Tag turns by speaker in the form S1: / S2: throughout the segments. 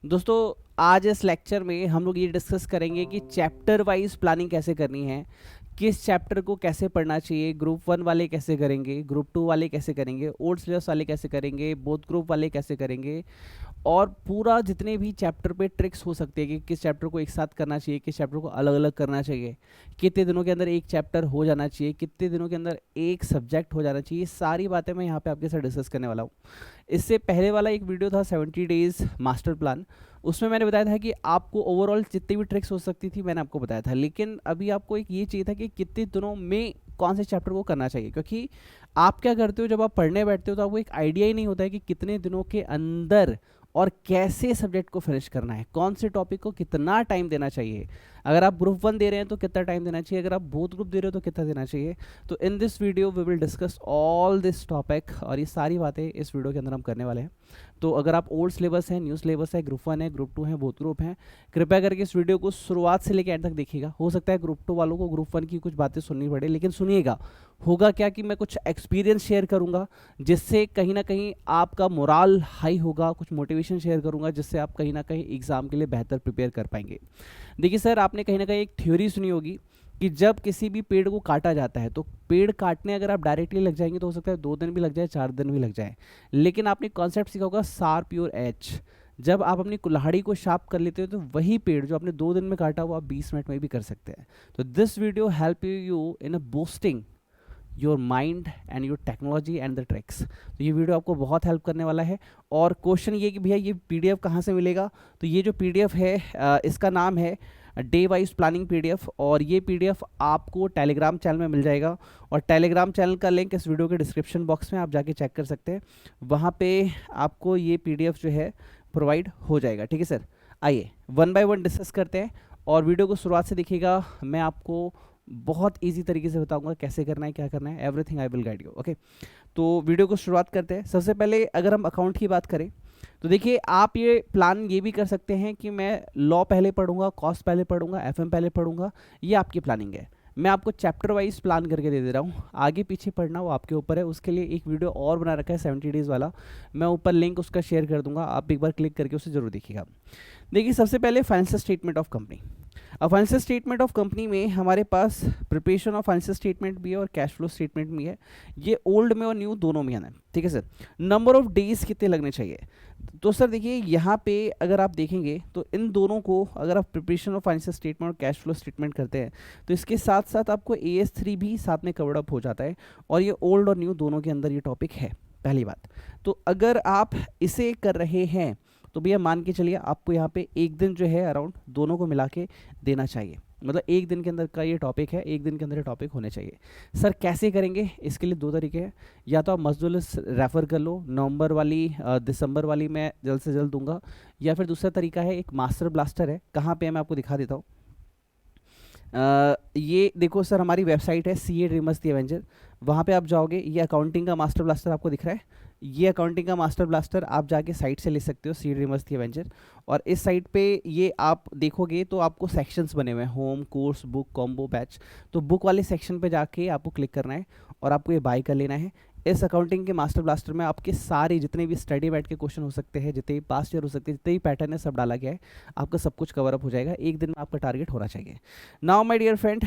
S1: दोस्तों, आज इस लेक्चर में हम लोग ये डिस्कस करेंगे कि चैप्टर वाइज प्लानिंग कैसे करनी है, किस चैप्टर को कैसे पढ़ना चाहिए, ग्रुप 1 वाले कैसे करेंगे, ग्रुप 2 वाले कैसे करेंगे, ओल्ड सिलेबस वाले कैसे करेंगे, बोथ ग्रुप वाले कैसे करेंगे, और पूरा जितने भी चैप्टर पे ट्रिक्स हो सकते हैं कि किस चैप्टर को एक साथ करना चाहिए, किस चैप्टर को अलग अलग करना चाहिए, कितने दिनों के अंदर एक चैप्टर हो जाना चाहिए, कितने दिनों के अंदर एक सब्जेक्ट हो जाना चाहिए, सारी बातें मैं यहाँ पे आपके साथ डिस्कस करने वाला हूँ। इससे पहले वाला एक वीडियो था 70 डेज मास्टर प्लान, उसमें मैंने बताया था कि आपको ओवरऑल जितनी भी ट्रिक्स हो सकती थी मैंने आपको बताया था, लेकिन अभी आपको एक ये चाहिए था कि कितने दिनों में कौन से चैप्टर को करना चाहिए। क्योंकि आप क्या करते हो, जब आप पढ़ने बैठते हो तो आपको एक आइडिया ही नहीं होता है कि कितने दिनों के अंदर और कैसे सब्जेक्ट को फिनिश करना है, कौन से टॉपिक को कितना टाइम देना चाहिए। अगर आप ग्रुप 1 दे रहे हैं तो कितना टाइम देना चाहिए, अगर आप बोथ ग्रुप दे रहे हो तो कितना देना चाहिए। तो in this video we will discuss all this topic, और ये सारी बातें इस वीडियो के अंदर हम करने वाले हैं। तो अगर आप ओल्ड सिलेबस है, न्यू सिलेबस है, ग्रुप 1 है, ग्रुप 2 है, बोथ ग्रुप हैं, कृपया करके इस वीडियो को शुरुआत से लेकर एंड तक देखिएगा। हो सकता है ग्रुप 2 वालों को ग्रुप 1 की कुछ बातें सुननी पड़े, लेकिन सुनिएगा। होगा क्या कि मैं कुछ एक्सपीरियंस शेयर करूंगा जिससे कहीं ना कहीं आपका मोराल हाई होगा, कुछ मोटिवेशन शेयर करूंगा जिससे आप कहीं ना कहीं एग्जाम के लिए बेहतर प्रिपेयर कर पाएंगे। देखिए सर, आपने कहीं ना कहीं एक थ्योरी सुनी होगी कि जब किसी भी पेड़ को काटा जाता है तो पेड़ काटने अगर आप डायरेक्टली लग जाएंगे तो हो सकता है 2 दिन भी लग जाए, 4 दिन भी लग जाए। लेकिन आपने कॉन्सेप्ट सीखा होगा शार्प योर एज। जब आप अपनी कुल्हाड़ी को शार्प कर लेते हो तो वही पेड़ जो आपने 2 दिन में काटा वो आप 20 मिनट में भी कर सकते हैं। तो this video help you in a boosting your mind and your technology and the tricks. तो ये वीडियो आपको बहुत हेल्प करने वाला है। और क्वेश्चन ये कि भैया ये पीडीएफ कहाँ से मिलेगा, तो ये जो पीडीएफ है इसका नाम है डे वाइज प्लानिंग पीडीएफ, और ये पीडीएफ आपको टेलीग्राम चैनल में मिल जाएगा। और टेलीग्राम चैनल का लिंक इस वीडियो के डिस्क्रिप्शन बॉक्स में आप जाके चेक कर सकते हैं, वहाँ पे आपको ये पीडीएफ जो है प्रोवाइड हो जाएगा। ठीक है सर, आइए वन बाय वन डिस्कस करते हैं, और वीडियो को शुरुआत से देखिएगा। मैं आपको बहुत इजी तरीके से बताऊंगा कैसे करना है, क्या करना है, everything I will guide you. Okay, तो वीडियो को शुरुआत करते हैं। सबसे पहले अगर हम अकाउंट की बात करें तो देखिए, आप ये प्लान ये भी कर सकते हैं कि मैं लॉ पहले पढ़ूंगा, कॉस्ट पहले पढ़ूंगा, एफएम पहले पढ़ूंगा। ये आपकी प्लानिंग है। मैं आपको चैप्टर वाइज प्लान करके दे रहा हूँ, आगे पीछे पढ़ना वो आपके ऊपर है। उसके लिए एक वीडियो और बना रखा है 70 डेज वाला, मैं ऊपर लिंक उसका शेयर कर दूंगा, आप एक बार क्लिक करके उसे जरूर देखिएगा। देखिए, सबसे पहले फाइनेंशियल स्टेटमेंट ऑफ कंपनी। अब फाइनेंशियल स्टेटमेंट ऑफ कंपनी में हमारे पास प्रिपरेशन ऑफ फाइनेंशियल स्टेटमेंट भी है और कैश फ्लो स्टेटमेंट भी है। ये ओल्ड में और न्यू दोनों में है। ठीक है सर, नंबर ऑफ डेज कितने लगने चाहिए, तो सर देखिए यहाँ पे अगर आप देखेंगे तो इन दोनों को अगर आप प्रिपरेशन ऑफ फाइनेंशियल स्टेटमेंट और कैश फ्लो स्टेटमेंट करते हैं तो इसके साथ साथ आपको AS3 भी साथ में कवर्ड अप हो जाता है, और ये ओल्ड और न्यू दोनों के अंदर ये टॉपिक है। पहली बात, तो अगर आप इसे कर रहे हैं तो भैया मान के चलिए आपको यहाँ पे एक दिन जो है अराउंड दोनों को मिला के देना चाहिए। मतलब एक दिन के अंदर का ये टॉपिक है, एक दिन के अंदर ये टॉपिक होने चाहिए। सर कैसे करेंगे, इसके लिए 2 तरीके हैं। या तो आप मजदूर रेफर कर लो, नवंबर वाली दिसंबर वाली मैं जल्द से जल्द दूंगा, या फिर दूसरा तरीका है एक मास्टर ब्लास्टर है। कहाँ पे है मैं आपको दिखा देता हूँ। ये देखो सर, हमारी वेबसाइट है CA ड्रीमर्स दी एवेंजर, वहाँ पे आप जाओगे, ये अकाउंटिंग का मास्टर ब्लास्टर आपको दिख रहा है। ये अकाउंटिंग का मास्टर ब्लास्टर आप जाके साइट से ले सकते हो, CA ड्रीमर्स दी एवेंजर। और इस साइट पे ये आप देखोगे तो आपको सेक्शंस बने हुए हैं, home, course, book, combo, batch. तो बुक वाले सेक्शन पे जाके आपको क्लिक करना है और आपको ये बाय कर लेना है। इस अकाउंटिंग के मास्टर ब्लास्टर में आपके सारे जितने भी स्टडी बैठ के क्वेश्चन हो सकते हैं, जितने भी पास्ट ईयर हो सकते हैं, जितने भी पैटर्न है, सब डाला गया है। आपका सब कुछ कवर अप हो जाएगा, एक दिन में आपका टारगेट होना चाहिए। Now my dear friend,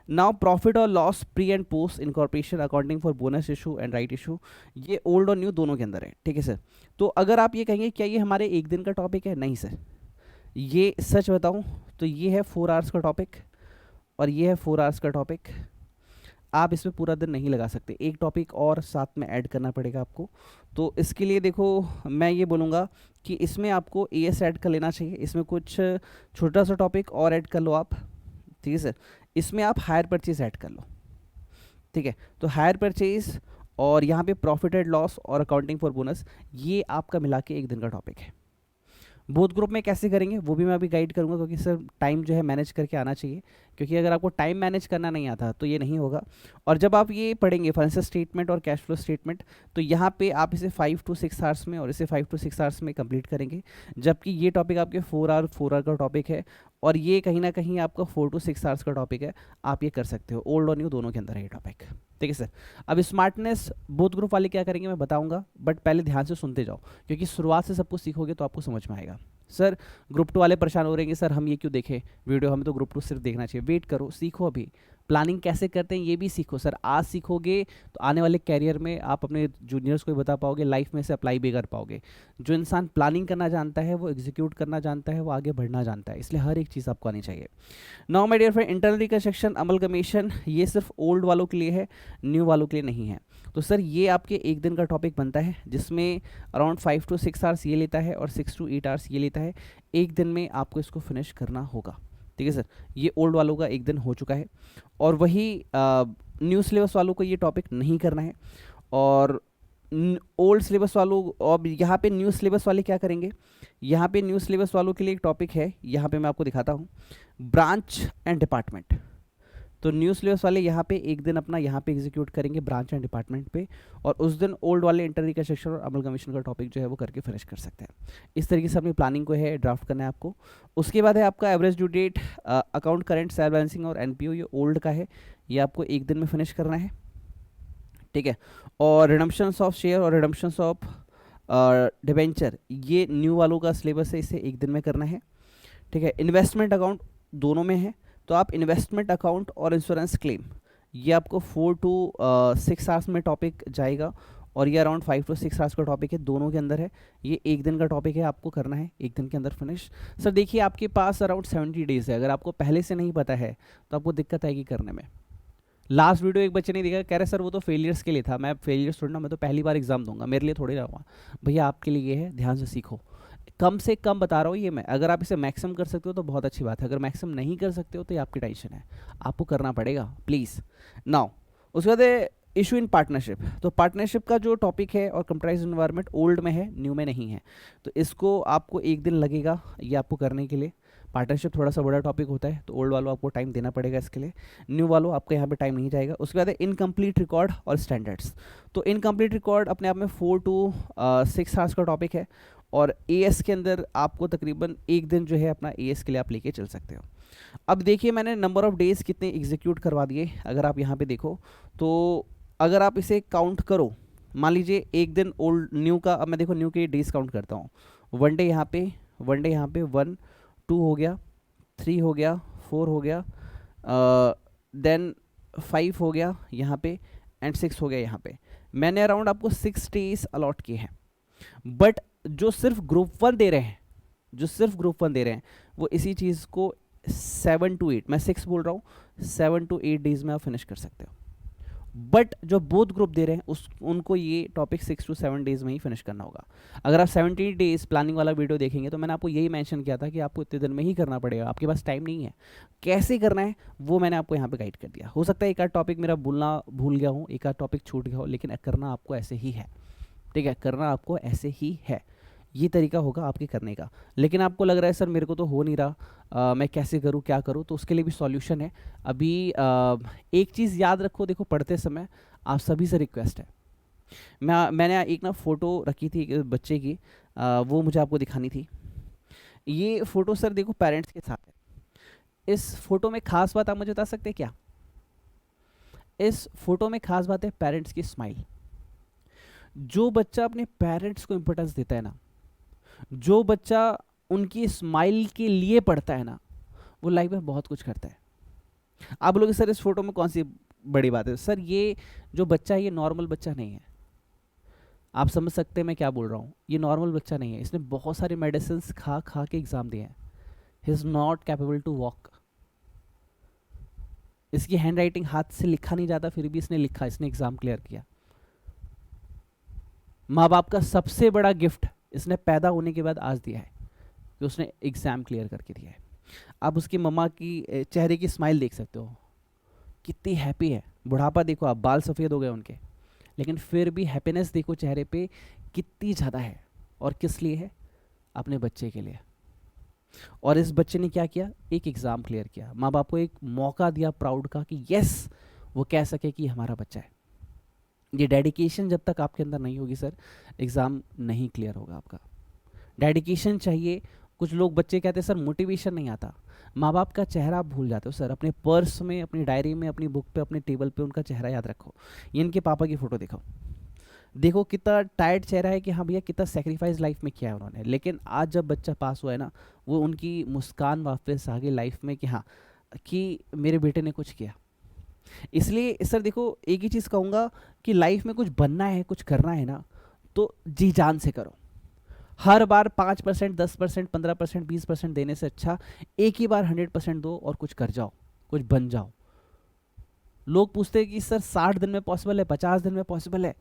S1: now profit और loss pre and post incorporation accounting for bonus issue and right issue, ये ओल्ड और न्यू दोनों के अंदर है। ठीक है सर, तो अगर आप ये कहेंगे क्या ये हमारे एक दिन का टॉपिक है, नहीं सर, ये सच बताऊं तो ये है 4 आवर्स का टॉपिक, और ये है 4 आवर्स का टॉपिक। आप इसमें पूरा दिन नहीं लगा सकते, एक टॉपिक और साथ में ऐड करना पड़ेगा आपको। तो इसके लिए देखो, मैं ये बोलूँगा कि इसमें आपको AS ऐड कर लेना चाहिए, इसमें कुछ छोटा सा टॉपिक और ऐड कर लो आप। ठीक है सर, इसमें आप हायर परचेज ऐड कर लो। ठीक है, तो हायर परचेज और यहाँ पे प्रॉफिट एंड लॉस और अकाउंटिंग फॉर बोनस, ये आपका मिला के एक दिन का टॉपिक है। बोथ ग्रुप में कैसे करेंगे वो भी मैं अभी गाइड करूंगा, क्योंकि सर टाइम जो है मैनेज करके आना चाहिए, क्योंकि अगर आपको टाइम मैनेज करना नहीं आता तो ये नहीं होगा। और जब आप ये पढ़ेंगे फाइनेंशियल स्टेटमेंट और कैश फ्लो स्टेटमेंट, तो यहाँ पे आप इसे 5 to 6 आवर्स में और इसे 5 to 6 आवर्स में कंप्लीट करेंगे, जबकि ये टॉपिक आपके 4 आवर का टॉपिक है, और ये कहीं ना कहीं आपका 4 to 6 आवर्स का टॉपिक है। आप ये कर सकते हो, ओल्ड और न्यू दोनों के अंदर है ये टॉपिक। ठीक है सर, अब स्मार्टनेस बोथ ग्रुप वाले क्या करेंगे मैं बताऊंगा, बट पहले ध्यान से सुनते जाओ, क्योंकि शुरुआत से सब कुछ सीखोगे तो आपको समझ में आएगा। सर ग्रुप 2 वाले परेशान हो रहे हैं कि सर हम ये क्यों देखें वीडियो, हमें तो ग्रुप 2 सिर्फ देखना चाहिए। वेट करो, सीखो, अभी प्लानिंग कैसे करते हैं ये भी सीखो। सर आज सीखोगे तो आने वाले कैरियर में आप अपने जूनियर्स को भी बता पाओगे, लाइफ में से अप्लाई भी कर पाओगे। जो इंसान प्लानिंग करना जानता है वो एग्जीक्यूट करना जानता है, वो आगे बढ़ना जानता है, इसलिए हर एक चीज़ आपको आनी चाहिए। Now my dear friend, internal reconstruction amalgamation ये सिर्फ ओल्ड वालों के लिए है, न्यू वालों के लिए नहीं है। तो सर ये आपके एक दिन का टॉपिक बनता है जिसमें अराउंड 5 to 6 आवर्स ये लेता है और 6 to 8 आवर्स ये लेता है। एक दिन में आपको इसको फिनिश करना होगा, ठीक है सर। ये ओल्ड वालों का एक दिन हो चुका है और वही न्यू सिलेबस वालों को ये टॉपिक नहीं करना है। और ओल्ड सिलेबस वालों, और यहाँ पे न्यू सिलेबस वाले क्या करेंगे, यहाँ पे न्यू सिलेबस वालों के लिए एक टॉपिक है, यहाँ पे मैं आपको दिखाता हूँ, ब्रांच एंड डिपार्टमेंट। तो न्यू सिलेबस वाले यहाँ पे एक दिन अपना यहाँ पे एग्जीक्यूट करेंगे ब्रांच एंड डिपार्टमेंट पे, और उस दिन ओल्ड वाले इंटर रिकंस्ट्रक्शन और अमलगमेशन का टॉपिक जो है वो करके फिनिश कर सकते हैं। इस तरीके से अपनी प्लानिंग को है ड्राफ्ट करना है आपको। उसके बाद है आपका average due date, account current, self balancing और एनपीओ, ये ओल्ड का है, ये आपको एक दिन में फिनिश करना है, ठीक है। और रिडम्पशंस ऑफ शेयर और रिडम्पशंस ऑफ डिबेंचर ये न्यू वालों का सिलेबस है, इसे एक दिन में करना है, ठीक है। इन्वेस्टमेंट अकाउंट दोनों में है, तो आप इन्वेस्टमेंट अकाउंट और इंश्योरेंस क्लेम ये आपको 4 to 6 आवर्स में टॉपिक जाएगा, और ये अराउंड 5 to 6 आवर्स का टॉपिक है, दोनों के अंदर है। ये एक दिन का टॉपिक है, आपको करना है एक दिन के अंदर फिनिश। सर देखिए आपके पास अराउंड 70 डेज है, अगर आपको पहले से नहीं पता है तो आपको दिक्कत आएगी करने में। लास्ट वीडियो एक बच्चे ने देखा, कह रहे सर वो तो फेलियर्स के लिए था, मैं फेलियर्स थोड़ा ना, मैं तो पहली बार एग्जाम दूंगा, मेरे लिए थोड़ी रहूँगा। भैया आपके लिए ये है, ध्यान से सीखो, कम से कम बता रहा हूँ ये मैं। अगर आप इसे मैक्सिमम कर सकते हो तो बहुत अच्छी बात है, अगर मैक्सिमम नहीं कर सकते हो तो ये आपकी टेंशन है, आपको करना पड़ेगा प्लीज़। नाउ उसके बाद इशू इन पार्टनरशिप, तो पार्टनरशिप का जो टॉपिक है और कंप्राइज एनवायरनमेंट ओल्ड में है, न्यू में नहीं है, तो इसको आपको एक दिन लगेगा ये आपको करने के लिए। पार्टनरशिप थोड़ा सा बड़ा टॉपिक होता है, तो ओल्ड वालों आपको टाइम देना पड़ेगा इसके लिए, न्यू वालों आपका यहाँ पे टाइम नहीं जाएगा। उसके बाद है इनकम्प्लीट रिकॉर्ड और स्टैंडर्ड्स, तो इनकम्प्लीट रिकॉर्ड अपने आप में 4 to 6 आवर्स का टॉपिक है, और एएस के अंदर आपको तकरीबन एक दिन जो है अपना एएस के लिए आप लेके चल सकते हो। अब देखिए मैंने नंबर ऑफ डेज कितने एग्जीक्यूट करवा दिए, अगर आप यहाँ पे देखो तो अगर आप इसे काउंट करो, मान लीजिए एक दिन ओल्ड न्यू का, अब मैं देखो न्यू के डेज काउंट करता हूँ, वन डे यहाँ पे, वन डे यहाँ पे, 1 2 हो गया, 3 हो गया, 4 हो गया, देन 5 हो गया यहाँ पे, एंड 6 हो गया यहाँ पे। मैंने अराउंड आपको 6 डेज अलॉट किए हैं, बट जो सिर्फ ग्रुप 1 दे रहे हैं, जो सिर्फ ग्रुप 1 दे रहे हैं वो इसी चीज़ को 7 to 8, मैं 6 बोल रहा हूँ, 7 to 8 डेज में आप फिनिश कर सकते हो। बट जो बोथ ग्रुप दे रहे हैं उनको ये टॉपिक 6 to 7 डेज में ही फिनिश करना होगा। अगर आप 70 डेज प्लानिंग वाला वीडियो देखेंगे तो मैंने आपको यही मेंशन किया था कि आपको इतने दिन में ही करना पड़ेगा, आपके पास टाइम नहीं है। कैसे करना है वो मैंने आपको यहाँ पे गाइड कर दिया। हो सकता है एक आध टॉपिक मेरा भूल गया हूँ, एक आध टॉपिक छूट गया हो, लेकिन करना आपको ऐसे ही है, ठीक है, करना आपको ऐसे ही है, ये तरीका होगा आपके करने का। लेकिन आपको लग रहा है सर मेरे को तो हो नहीं रहा, मैं कैसे करूँ, क्या करूँ, तो उसके लिए भी सॉल्यूशन है। अभी एक चीज़ याद रखो, देखो पढ़ते समय आप सभी से रिक्वेस्ट है, मैंने एक ना फ़ोटो रखी थी एक बच्चे की, वो मुझे आपको दिखानी थी। ये फ़ोटो सर देखो पेरेंट्स के साथ है। इस फोटो में खास बात आप मुझे बता सकते हैं क्या? इस फोटो में खास बात है पेरेंट्स की स्माइल। जो बच्चा अपने पेरेंट्स को इंपॉर्टेंस देता है ना, जो बच्चा उनकी स्माइल के लिए पढ़ता है ना, वो लाइफ में बहुत कुछ करता है। आप बोलोगे सर इस फोटो में कौन सी बड़ी बात है? सर ये जो बच्चा है ये नॉर्मल बच्चा नहीं है। आप समझ सकते हैं मैं क्या बोल रहा हूँ, ये नॉर्मल बच्चा नहीं है। इसने बहुत सारे मेडिसिन खा खा के एग्जाम दिए हैं। He is not capable to walk. इसकी हैंड राइटिंग हाथ से लिखा नहीं जाता, फिर भी इसने लिखा, इसने एग्जाम क्लियर किया। माँ बाप का सबसे बड़ा गिफ्ट इसने पैदा होने के बाद आज दिया है कि उसने एग्जाम क्लियर करके दिया है। आप उसकी मम्मा की चेहरे की स्माइल देख सकते हो, कितनी हैप्पी है। बुढ़ापा देखो आप, बाल सफ़ेद हो गए उनके, लेकिन फिर भी हैप्पीनेस देखो चेहरे पे कितनी ज़्यादा है। और किस लिए है? अपने बच्चे के लिए। और इस बच्चे ने क्या किया? एक एग्ज़ाम क्लियर किया, माँ बाप को एक मौका दिया प्राउड का कि यस वो कह सके कि हमारा बच्चा है। ये डेडिकेशन जब तक आपके अंदर नहीं होगी सर, एग्ज़ाम नहीं क्लियर होगा आपका। डेडिकेशन चाहिए। कुछ लोग बच्चे कहते हैं सर मोटिवेशन नहीं आता। माँ बाप का चेहरा आप भूल जाते हो सर। अपने पर्स में, अपनी डायरी में, अपनी बुक पे, अपने टेबल पे उनका चेहरा याद रखो। ये इनके पापा की फ़ोटो देखो, देखो कितना टायर्ड चेहरा है कि हाँ भैया कितना सेक्रीफाइस लाइफ में किया है उन्होंने, लेकिन आज जब बच्चा पास हुआ है ना, वो उनकी मुस्कान वापस आ गई लाइफ में कि हाँ, कि मेरे बेटे ने कुछ किया। इसलिए सर देखो एक ही चीज़ कहूँगा कि लाइफ में कुछ बनना है, कुछ करना है ना, तो जी जान से करो। हर बार 5%, 10%, 15%, 20% देने से अच्छा एक ही बार 100% दो और कुछ कर जाओ, कुछ बन जाओ। लोग पूछते हैं कि सर 60 दिन में पॉसिबल है, 50 दिन में पॉसिबल है।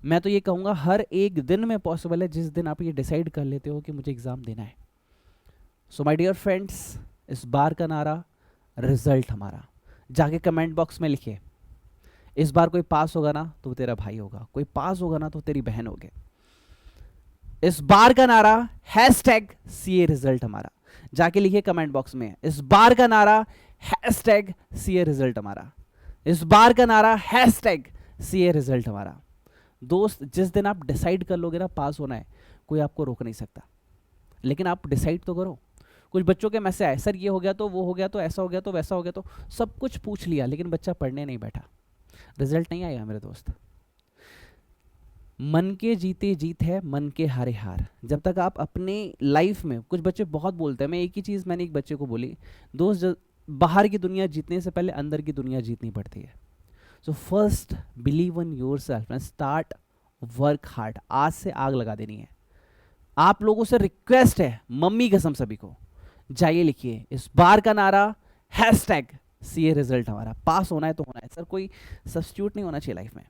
S1: मैं तो ये कहूँगा हर एक दिन में पॉसिबल है, जिस दिन आप ये डिसाइड कर लेते हो कि मुझे एग्ज़ाम देना है। सो माय डियर फ्रेंड्स, इस बार का नारा रिजल्ट हमारा, जाके कमेंट बॉक्स में लिखिए। इस बार कोई पास होगा ना तो वो तेरा भाई होगा, कोई पास होगा ना तो तेरी बहन होगी। इस बार का नारा हैशटैग सीए रिजल्ट हमारा, जाके लिखिए कमेंट बॉक्स में। इस बार का नारा हैशटैग सीए रिजल्ट हमारा, इस बार का नारा हैशटैग सीए रिजल्ट हमारा। दोस्त, जिस दिन आप डिसाइड कर लोगे ना पास होना है, कोई आपको रोक नहीं सकता, लेकिन आप डिसाइड तो करो। कुछ बच्चों के मैसेज आए, सर ये हो गया तो वो हो गया तो ऐसा हो गया तो वैसा हो गया, तो सब कुछ पूछ लिया लेकिन बच्चा पढ़ने नहीं बैठा, रिजल्ट नहीं आएगा मेरे दोस्त। मन के जीते जीत है, मन के हारे हार। जब तक आप अपने लाइफ में, कुछ बच्चे बहुत बोलते हैं, मैं एक ही चीज़ मैंने एक बच्चे को बोली, दोस्त बाहर की दुनिया जीतने से पहले अंदर की दुनिया जीतनी पड़ती है। So first believe in your self and start work hard. आज से आग लगा देनी है। आप लोगों से रिक्वेस्ट है, मम्मी कसम सभी को, जाइए लिखिए इस बार का नारा हैशटैग सीए रिजल्ट हमारा। पास होना है तो होना है सर, कोई सब्स्टिट्यूट नहीं होना चाहिए लाइफ में।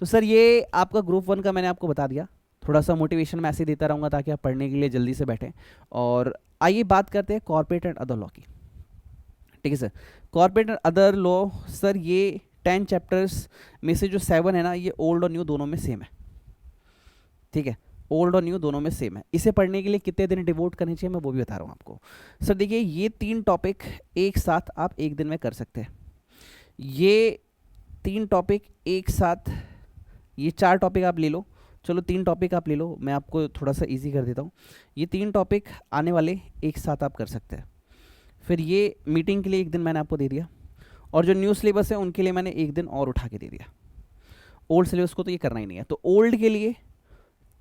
S1: तो सर ये आपका ग्रुप 1 का मैंने आपको बता दिया, थोड़ा सा मोटिवेशन मैं ऐसे देता रहूँगा ताकि आप पढ़ने के लिए जल्दी से बैठें। और आइए बात करते हैं कॉर्पोरेट एंड अदर लॉ की। ठीक है sir, corporate and other law, sir ये 10 चैप्टर्स में से जो 7 है ना, ये ओल्ड और न्यू दोनों में सेम है। ठीक है, ओल्ड और न्यू दोनों में सेम है। इसे पढ़ने के लिए कितने दिन डिवोट करने चाहिए मैं वो भी बता रहा हूँ आपको। सर देखिए ये 3 टॉपिक एक साथ आप एक दिन में कर सकते हैं। ये 3 टॉपिक एक साथ, ये 4 टॉपिक आप ले लो, चलो 3 टॉपिक आप ले लो, मैं आपको थोड़ा सा इजी कर देता हूँ। ये 3 टॉपिक आने वाले एक साथ आप कर सकते हैं। फिर ये मीटिंग के लिए एक दिन मैंने आपको दे दिया, और जो न्यू सिलेबस है उनके लिए मैंने एक दिन और उठा के दे दिया। ओल्ड सिलेबस को तो ये करना ही नहीं है। तो ओल्ड के लिए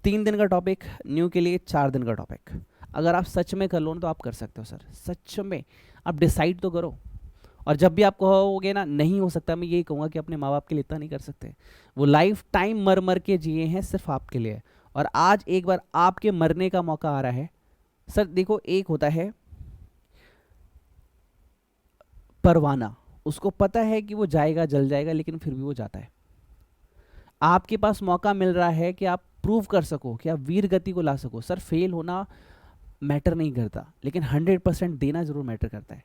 S1: 3 दिन का टॉपिक, न्यू के लिए 4 दिन का टॉपिक। अगर आप सच में कर लो तो आप कर सकते हो सर, सच में आप डिसाइड तो करो। और जब भी आप कहोगे ना नहीं हो सकता, मैं यही कहूँगा कि अपने माँ बाप के लिए इतना नहीं कर सकते। वो लाइफ टाइम मर मर के जिए हैं सिर्फ आपके लिए, और आज एक बार आपके मरने का मौका आ रहा है। सर देखो एक होता है परवाना, उसको पता है कि वो जाएगा, जल जाएगा, लेकिन फिर भी वो जाता है। आपके पास मौका मिल रहा है कि आप प्रूव कर सको, कि आप वीर गति को ला सको। सर फेल होना मैटर नहीं करता, लेकिन 100% देना जरूर मैटर करता है।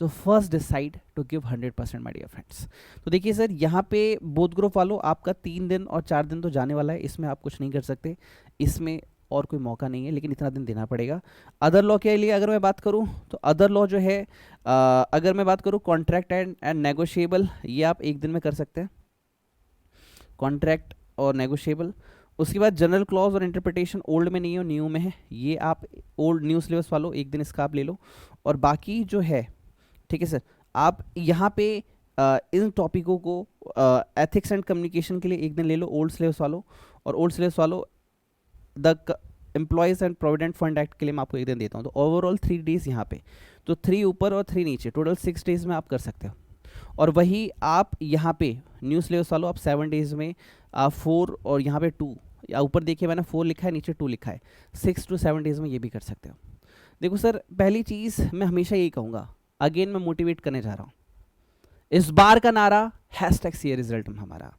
S1: So first decide to give 100% my dear friends. तो देखिए सर यहाँ पे बोथ ग्रुप वालों, आपका 3 दिन और 4 दिन तो जाने वाला है, इसमें आप कुछ नहीं कर सकते, इसमें और कोई मौका नहीं है, लेकिन इतना दिन देना पड़ेगा। अदर लॉ के लिए अगर मैं बात करूँ तो अदर लॉ जो है, अगर मैं बात करूँ कॉन्ट्रैक्ट एंड नेगोशिएबल, ये आप एक दिन में कर सकते हैं, कॉन्ट्रैक्ट और नेगोशिएबल। उसके बाद जनरल क्लॉज और इंटरप्रिटेशन ओल्ड में नहीं है, न्यू में है, ये आप ओल्ड न्यू सिलेबस वालों एक दिन इसका आप ले लो। और बाकी जो है, ठीक है सर, आप यहाँ पे इन टॉपिकों को एथिक्स एंड कम्युनिकेशन के लिए एक दिन ले लो ओल्ड सिलेबस वालों, और ओल्ड सिलेबस वालों the employees and provident fund act के लिए मैं आपको एक दिन देता हूँ। तो ओवरऑल 3 डेज यहाँ पे, तो 3 ऊपर और 3 नीचे, टोटल 6 डेज में आप कर सकते हो। और वही आप यहाँ पे न्यू सिलेबस वालों आप 7 डेज में 4 और यहाँ पे 2, या ऊपर देखिए मैंने 4 लिखा है, नीचे 2 लिखा है, 6 to 7 डेज में ये भी कर सकते हो। देखो सर पहली चीज़ मैं हमेशा यही कहूँगा, अगेन मैं मोटिवेट करने जा रहा हूँ, इस बार का नारा हैशटैग सीए रिजल्ट हमारा।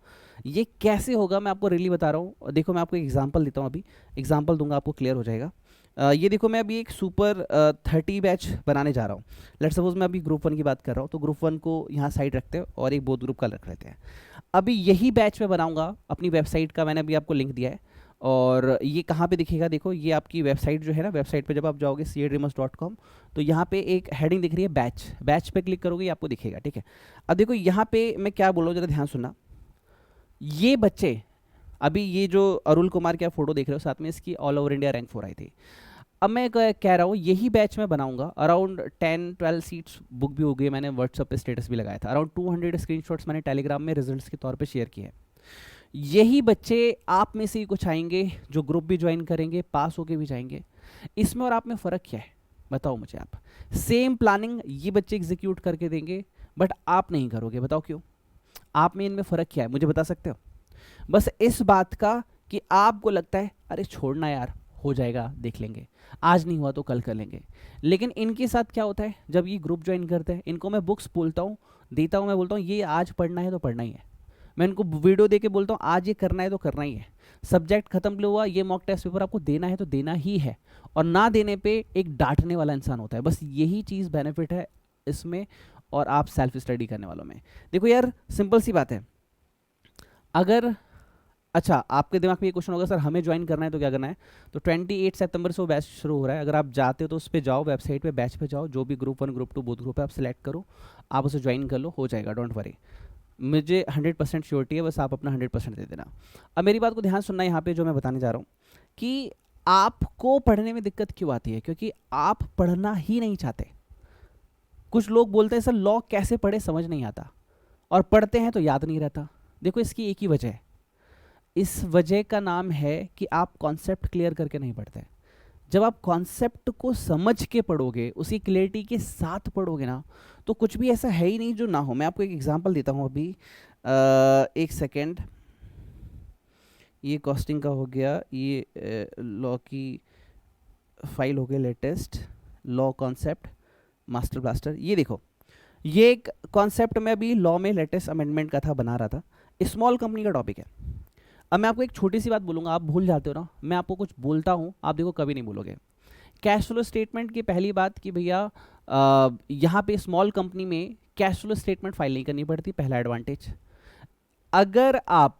S1: ये कैसे होगा मैं आपको रियली बता रहा हूँ। देखो मैं आपको एग्जांपल देता हूँ, अभी एग्जांपल दूंगा, आपको क्लियर हो जाएगा। ये देखो मैं अभी एक सुपर 30 बैच बनाने जा रहा हूँ। लेट्स सपोज मैं अभी ग्रुप 1 की बात कर रहा हूँ, तो ग्रुप 1 को यहाँ साइड रखते हैं और एक बोथ ग्रुप का रख लेते हैं। अभी यही बैच मैं बनाऊँगा अपनी वेबसाइट का, मैंने अभी आपको लिंक दिया है, और ये कहाँ पे दिखेगा, देखो ये आपकी वेबसाइट जो है ना, वेबसाइट पे जब आप जाओगे cadreamers.com, तो यहाँ पे एक हेडिंग दिख रही है बैच, बैच पे क्लिक करोगे आपको दिखेगा। ठीक है, अब देखो यहाँ पे मैं क्या बोल रहा हूँ, जरा ध्यान सुनना। ये बच्चे, अभी ये जो अरुल कुमार की आप फोटो देख रहे हो, साथ में इसकी ऑल ओवर इंडिया रैंक 4 आई थी। अब मैं कह रहा हूँ यही बैच में बनाऊंगा, अराउंड 10-12 सीट्स बुक भी हो गई, मैंने व्हाट्सएप पे स्टेटस भी लगाया था, अराउंड 200 स्क्रीनशॉट्स मैंने टेलीग्राम में रिजल्ट्स के तौर पे शेयर किए हैं। यही बच्चे आप में से ही कुछ आएंगे जो ग्रुप भी ज्वाइन करेंगे, पास होके भी जाएंगे। इसमें और आप में फ़र्क क्या है बताओ मुझे आप। सेम प्लानिंग ये बच्चे एग्जीक्यूट करके देंगे बट आप नहीं करोगे, बताओ क्यों? आप में इनमें फ़र्क क्या है मुझे बता सकते हो? बस इस बात का कि आपको लगता है अरे छोड़ना यार, हो जाएगा, देख लेंगे, आज नहीं हुआ तो कल कर लेंगे। लेकिन इनके साथ क्या होता है, जब ये ग्रुप ज्वाइन करते हैं इनको मैं बुक्स बोलता हूँ, देता हूँ, मैं बोलता हूँ ये आज पढ़ना है तो पढ़ना ही है। मैं इनको वीडियो दे के बोलता हूँ आज ये करना है तो करना ही है। सब्जेक्ट खत्म हुआ, ये मॉक टेस्ट पेपर आपको देना है तो देना ही है। और ना देने पे एक डांटने वाला इंसान होता है, बस यही चीज़ बेनिफिट है इसमें और आप सेल्फ स्टडी करने वालों में। देखो यार सिंपल सी बात है, अगर अच्छा आपके दिमाग में ये क्वेश्चन होगा सर हमें ज्वाइन करना है तो क्या करना है, तो 28 सितंबर से वो बैच शुरू हो रहा है। अगर आप जाते हो तो उस पर जाओ, वेबसाइट पे बैच पे जाओ, जो भी ग्रुप 1 ग्रुप 2 बोथ ग्रुप है आप सिलेक्ट करो, आप उसे ज्वाइन कर लो, हो जाएगा, डोंट वरी। मुझे 100% श्योरिटी है, बस आप अपना 100% दे देना। अब मेरी बात को ध्यान सुनना यहाँ पे जो मैं बताने जा रहा हूँ कि आपको पढ़ने में दिक्कत क्यों आती है, क्योंकि आप पढ़ना ही नहीं चाहते। कुछ लोग बोलते हैं सर लॉ कैसे पढ़े समझ नहीं आता, और पढ़ते हैं तो याद नहीं रहता। देखो इसकी एक ही वजह है, इस वजह का नाम है कि आप कॉन्सेप्ट क्लियर करके नहीं पढ़ते। जब आप कॉन्सेप्ट को समझ के पढ़ोगे, उसी क्लियरिटी के साथ पढ़ोगे ना, तो कुछ भी ऐसा है ही नहीं जो ना हो। मैं आपको एक एग्जांपल देता हूँ अभी, एक सेकेंड। ये कॉस्टिंग का हो गया, ये लॉ की फाइल हो गई, latest law concept master blaster. ये देखो, ये एक कॉन्सेप्ट में अभी लॉ में लेटेस्ट अमेंडमेंट का था, बना रहा था, स्मॉल कंपनी का टॉपिक है। अब मैं आपको एक छोटी सी बात बोलूँगा, आप भूल जाते हो ना, मैं आपको कुछ बोलता हूँ आप देखो कभी नहीं भूलोगे। कैश फ्लो स्टेटमेंट की पहली बात कि भैया यहाँ पे स्मॉल कंपनी में कैश फ्लो स्टेटमेंट फाइल नहीं करनी पड़ती, पहला एडवांटेज। अगर आप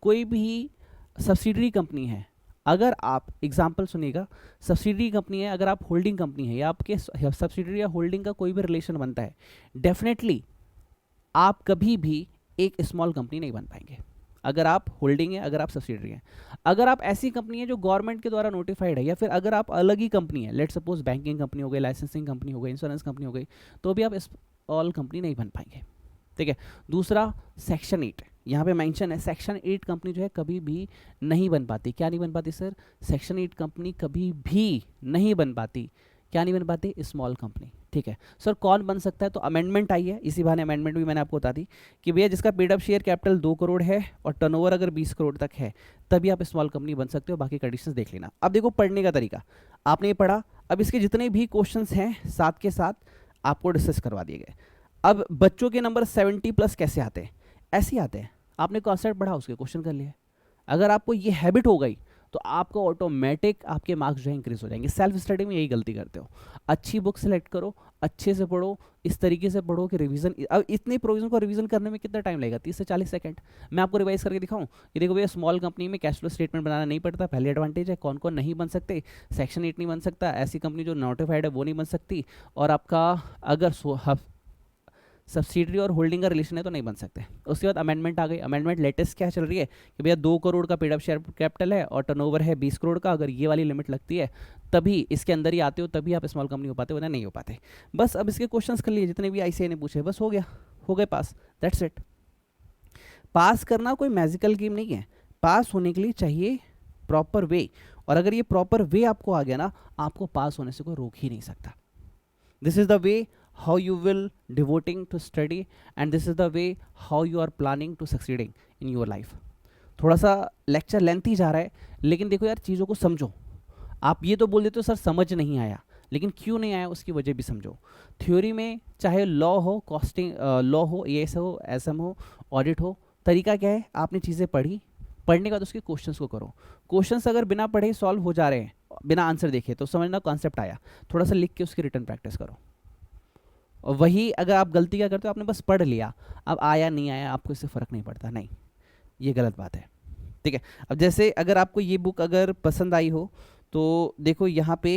S1: कोई भी सब्सिडरी कंपनी है, अगर आप एग्जांपल सुनिएगा, सब्सिडरी कंपनी है, अगर आप होल्डिंग कंपनी है या आपके सब्सिडरी या होल्डिंग का कोई भी रिलेशन बनता है, डेफिनेटली आप कभी भी एक स्मॉल कंपनी नहीं बन पाएंगे। अगर आप होल्डिंग है, अगर आप सब्सिडरी है, अगर आप ऐसी कंपनी है जो गवर्नमेंट के द्वारा नोटिफाइड है, या फिर अगर आप अलग ही कंपनी है, लेट सपोज बैंकिंग कंपनी हो गई, लाइसेंसिंग कंपनी हो गई, इंश्योरेंस कंपनी हो गई, तो भी आप स्मॉल कंपनी नहीं बन पाएंगे। ठीक है। दूसरा सेक्शन 8, यहाँ पे मेंशन है सेक्शन 8 कंपनी जो है कभी भी नहीं बन पाती। क्या नहीं बन पाती सर? सेक्शन 8 कंपनी कभी भी नहीं बन पाती। क्या नहीं बन पाती? Small company. ठीक है सर, कौन बन सकता है? तो अमेंडमेंट आई है, इसी बहाने अमेंडमेंट भी मैंने आपको बता दी कि भैया जिसका paid up share capital 2 crore है और टर्नओवर अगर 20 करोड़ तक है तभी आप स्मॉल कंपनी बन सकते हो, बाकी कंडीशंस देख लेना। अब देखो पढ़ने का तरीका आपने ये पढ़ा, अब इसके जितने भी क्वेश्चंस हैं साथ के साथ आपको डिस्कस करवा दिए गए। अब बच्चों के नंबर 70+ कैसे आते हैं? ऐसे आते हैं, आपने कॉन्सेप्ट पढ़ा, उसके क्वेश्चन कर लिए। अगर आपको ये हैबिट हो गई तो आपको ऑटोमेटिक आपके मार्क्स जो है इंक्रीज हो जाएंगे। सेल्फ स्टडी में यही गलती करते हो, अच्छी बुक सेलेक्ट करो, अच्छे से पढ़ो, इस तरीके से पढ़ो कि रिवीजन, अब इतने प्रोविजन को रिवीजन करने में कितना टाइम लगेगा? 30 से 40 सेकंड। मैं आपको रिवाइज करके दिखाऊं कि देखो भैया स्मॉल कंपनी में कैश फ्लो स्टेटमेंट बनाना नहीं पड़ता, पहले एडवांटेज है। कौन कौन नहीं बन सकते? सेक्शन 8 नहीं बन सकता, ऐसी कंपनी जो नोटिफाइड है वो नहीं बन सकती, और आपका अगर सब्सिडरी और होल्डिंग का रिलेशन है तो नहीं बन सकते। उसके बाद अमेंडमेंट आ गई। अमेंडमेंट लेटेस्ट क्या चल रही है कि भैया 2 करोड़ का पेड अप शेयर कैपिटल है और टर्नओवर है 20 करोड़ का, अगर ये वाली लिमिट लगती है तभी इसके अंदर ही आते हो, तभी आप स्मॉल कंपनी हो पाते हो, वरना नहीं हो पाते। बस अब इसके क्वेश्चंस कर लिए जितने भी आईसीआई ने पूछे, बस हो गया, हो गए पास, दैट्स इट। पास करना कोई मैजिकल गेम नहीं है, पास होने के लिए चाहिए प्रॉपर वे, और अगर ये प्रॉपर वे आपको आ गया ना, आपको पास होने से कोई रोक ही नहीं सकता। This is the way how you will devoting to study, and this is the way how you are planning to succeeding in your life. थोड़ा सा लेक्चर लेंथी जा रहा है, लेकिन देखो यार चीज़ों को समझो। आप ये तो बोल देते हो सर समझ नहीं आया, लेकिन क्यों नहीं आया उसकी वजह भी समझो। थ्योरी में चाहे लॉ हो, कॉस्टिंग लॉ हो, एएस हो, एसएम हो, ऑडिट हो, तरीका क्या है? आपने चीज़ें पढ़ी, पढ़ने के बाद उसके क्वेश्चंस को करो। क्वेश्चंस अगर बिना पढ़े सॉल्व हो जा रहे हैं, बिना आंसर देखे, तो समझना कॉन्सेप्ट आया। थोड़ा सा लिख के उसकी रिटर्न प्रैक्टिस करो। और वही अगर आप गलती क्या करते हो, आपने बस पढ़ लिया, अब आया नहीं आया आपको इससे फ़र्क नहीं पड़ता, नहीं, ये गलत बात है। ठीक है। अब जैसे अगर आपको ये बुक अगर पसंद आई हो तो देखो यहाँ पे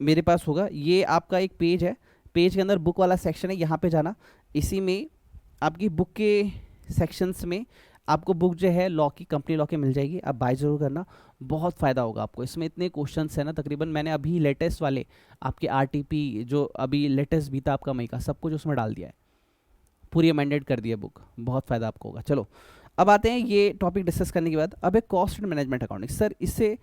S1: मेरे पास होगा, ये आपका एक पेज है, पेज के अंदर बुक वाला सेक्शन है, यहाँ पे जाना, इसी में आपकी बुक के सेक्शंस में आपको बुक जो है लॉ की, कंपनी लॉ की मिल जाएगी। आप बाय जरूर करना, बहुत फ़ायदा होगा आपको। इसमें इतने क्वेश्चंस हैं ना, तकरीबन मैंने अभी लेटेस्ट वाले आपके आरटीपी जो अभी लेटेस्ट भी था आपका मई का, सब कुछ उसमें डाल दिया है, पूरी अमेंडेड कर दिया बुक, बहुत फ़ायदा आपको होगा। चलो अब आते हैं ये टॉपिक डिस्कस करने के बाद, अब है cost and management accounting. Sir इससे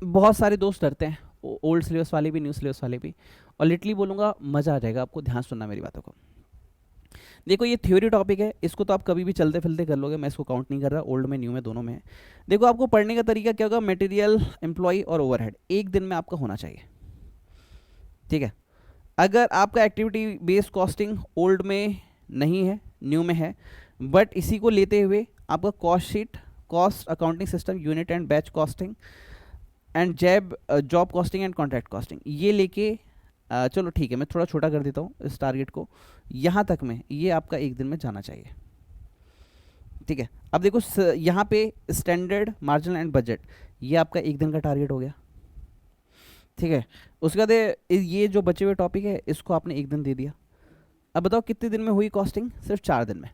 S1: बहुत सारे दोस्त डरते हैं, ओल्ड सिलेबस वाले भी, न्यू सिलेबस वाले भी, और लिटरली बोलूँगा मज़ा आ जाएगा आपको, ध्यान सुनना मेरी बातों को। देखो ये थ्योरी टॉपिक है, इसको तो आप कभी भी चलते फिलते कर लोगे, मैं इसको काउंट नहीं कर रहा, ओल्ड में न्यू में दोनों में है। देखो आपको पढ़ने का तरीका क्या होगा, मटेरियल, एम्प्लॉय और ओवरहेड एक दिन में आपका होना चाहिए, ठीक है। अगर आपका एक्टिविटी बेस्ड कॉस्टिंग ओल्ड में नहीं है, न्यू में है, बट इसी को लेते हुए आपका cost sheet, cost accounting system, unit and batch costing and job costing and contract costing, ये लेके चलो ठीक है, मैं थोड़ा छोटा कर देता हूँ इस टारगेट को, यहाँ तक में ये आपका एक दिन में जाना चाहिए, ठीक है। अब देखो यहाँ पे स्टैंडर्ड, मार्जिनल एंड बजट, ये आपका एक दिन का टारगेट हो गया, ठीक है। उसके बाद ये जो बचे हुए टॉपिक है इसको आपने एक दिन दे दिया। अब बताओ कितने दिन में हुई कॉस्टिंग, सिर्फ 4 दिन में।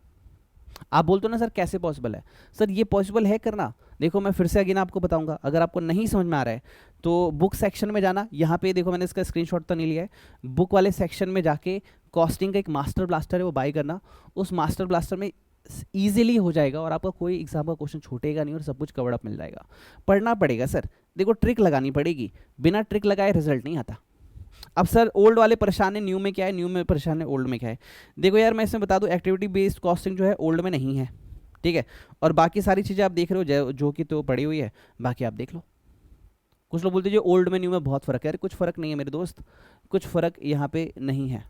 S1: आप बोलते हो ना सर कैसे पॉसिबल है, सर ये पॉसिबल है करना। देखो मैं फिर से अगेन आपको बताऊंगा, अगर आपको नहीं समझ में आ रहा है तो बुक सेक्शन में जाना, यहाँ पे देखो मैंने इसका स्क्रीनशॉट तो नहीं लिया है, बुक वाले सेक्शन में जाके कॉस्टिंग का एक मास्टर ब्लास्टर है वो बाय करना, उस मास्टर ब्लास्टर में ईजिली हो जाएगा और आपका कोई एग्जाम का क्वेश्चन छूटेगा नहीं और सब कुछ कवर अप मिल जाएगा। पढ़ना पड़ेगा सर, देखो ट्रिक लगानी पड़ेगी, बिना ट्रिक लगाए रिजल्ट नहीं आता। अब सर ओल्ड वाले परेशान है, न्यू में क्या है, न्यू में परेशान है, ओल्ड में क्या है। देखो यार मैं इसमें बता दूं, एक्टिविटी बेस्ड कॉस्टिंग जो है ओल्ड में नहीं है, ठीक है। और बाकी सारी चीज़ें आप देख रहे हो जो कि तो पड़ी हुई है, बाकी आप देख लो। कुछ लोग बोलते हैं ओल्ड में न्यू में बहुत फ़र्क है, अरे कुछ फ़र्क नहीं है मेरे दोस्त, कुछ फ़र्क यहाँ पे नहीं है।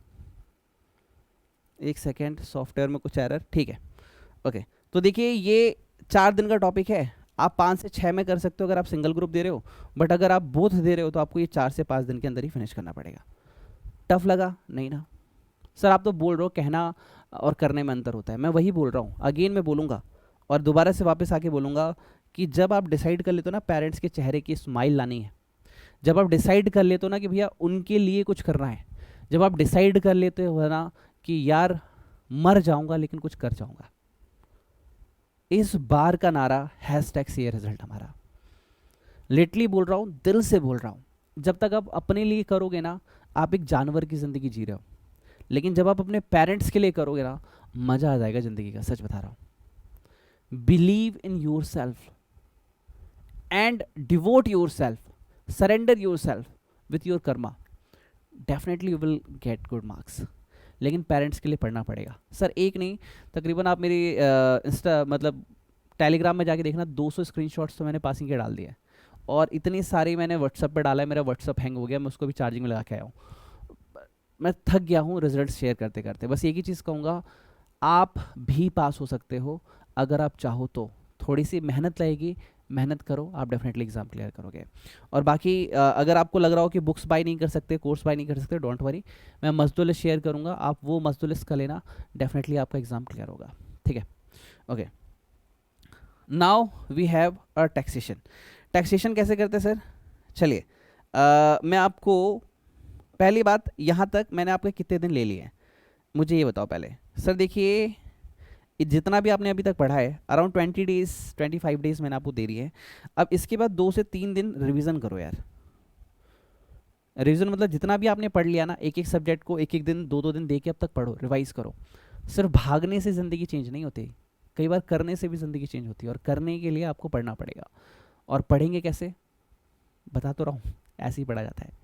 S1: एक सेकेंड, सॉफ्टवेयर में कुछ एरर, ठीक है, ओके। तो देखिए ये 4 दिन का टॉपिक है, आप 5 से 6 में कर सकते हो अगर आप सिंगल ग्रुप दे रहे हो, बट अगर आप बोथ दे रहे हो तो आपको ये 4 से 5 दिन के अंदर ही फिनिश करना पड़ेगा। टफ लगा नहीं ना सर, आप तो बोल रहे हो, कहना और करने में अंतर होता है, मैं वही बोल रहा हूँ, अगेन मैं बोलूँगा और दोबारा से वापस आके बोलूँगा कि जब आप डिसाइड कर लेते हो ना पेरेंट्स के चेहरे की स्माइल लानी है, जब आप डिसाइड कर लेते हो ना कि भैया उनके लिए कुछ करना है, जब आप डिसाइड कर लेते हो ना कि यार मर जाऊंगा लेकिन कुछ कर जाऊंगा, इस बार का नारा हैशटैग से ये रिजल्ट हमारा, लिटरली बोल रहा हूँ, दिल से बोल रहा हूँ। जब तक आप अपने लिए करोगे ना, आप एक जानवर की ज़िंदगी जी रहे हो, लेकिन जब आप अपने पेरेंट्स के लिए करोगे ना, मज़ा आ जाएगा ज़िंदगी का, सच बता रहा हूँ। Believe in your self and devote your self, surrender your self with your Karma, definitely you will get good marks. लेकिन पेरेंट्स के लिए पढ़ना पड़ेगा सर, एक नहीं, तकरीबन आप मेरी इंस्टा मतलब टेलीग्राम में जाके देखना, 200 स्क्रीनशॉट्स तो मैंने पासिंग के डाल दिए हैं, और इतनी सारी मैंने व्हाट्सअप पे डाला है, मेरा व्हाट्सअप हैंग हो गया, मैं उसको भी चार्जिंग में लगा के आया हूँ, मैं थक गया हूँ रिजल्ट शेयर करते करते। बस एक ही चीज़ कहूँगा, आप भी पास हो सकते हो अगर आप चाहो तो, थोड़ी सी मेहनत लगेगी, मेहनत करो, आप डेफिनेटली एग्जाम क्लियर करोगे। और बाकी अगर आपको लग रहा हो कि बुक्स बाय नहीं कर सकते, कोर्स बाय नहीं कर सकते, डोंट वरी, मैं मजदूर लिस्ट शेयर करूँगा, आप वो मजदूर लिस्ट का लेना, डेफिनेटली आपका एग्जाम क्लियर होगा, ठीक है। Okay, now we have a taxation. Taxation कैसे करते हैं सर, चलिए मैं आपको, पहली बात यहाँ तक मैंने आपके कितने दिन ले लिए हैं मुझे ये बताओ पहले। सर देखिए जितना भी आपने अभी तक पढ़ा है अराउंड 20 डेज 25 डेज मैंने आपको दे रही है। अब इसके बाद 2 से 3 दिन रिवीजन करो यार, रिवीजन मतलब जितना भी आपने पढ़ लिया ना, एक एक सब्जेक्ट को एक एक दिन 2-2 दिन दे के अब तक पढ़ो, रिवाइज करो। सिर्फ भागने से ज़िंदगी चेंज नहीं होती, कई बार करने से भी ज़िंदगी चेंज होती है, और करने के लिए आपको पढ़ना पड़ेगा। और पढ़ेंगे कैसे, बता तो रहा हूँ, ऐसे ही पढ़ा जाता है।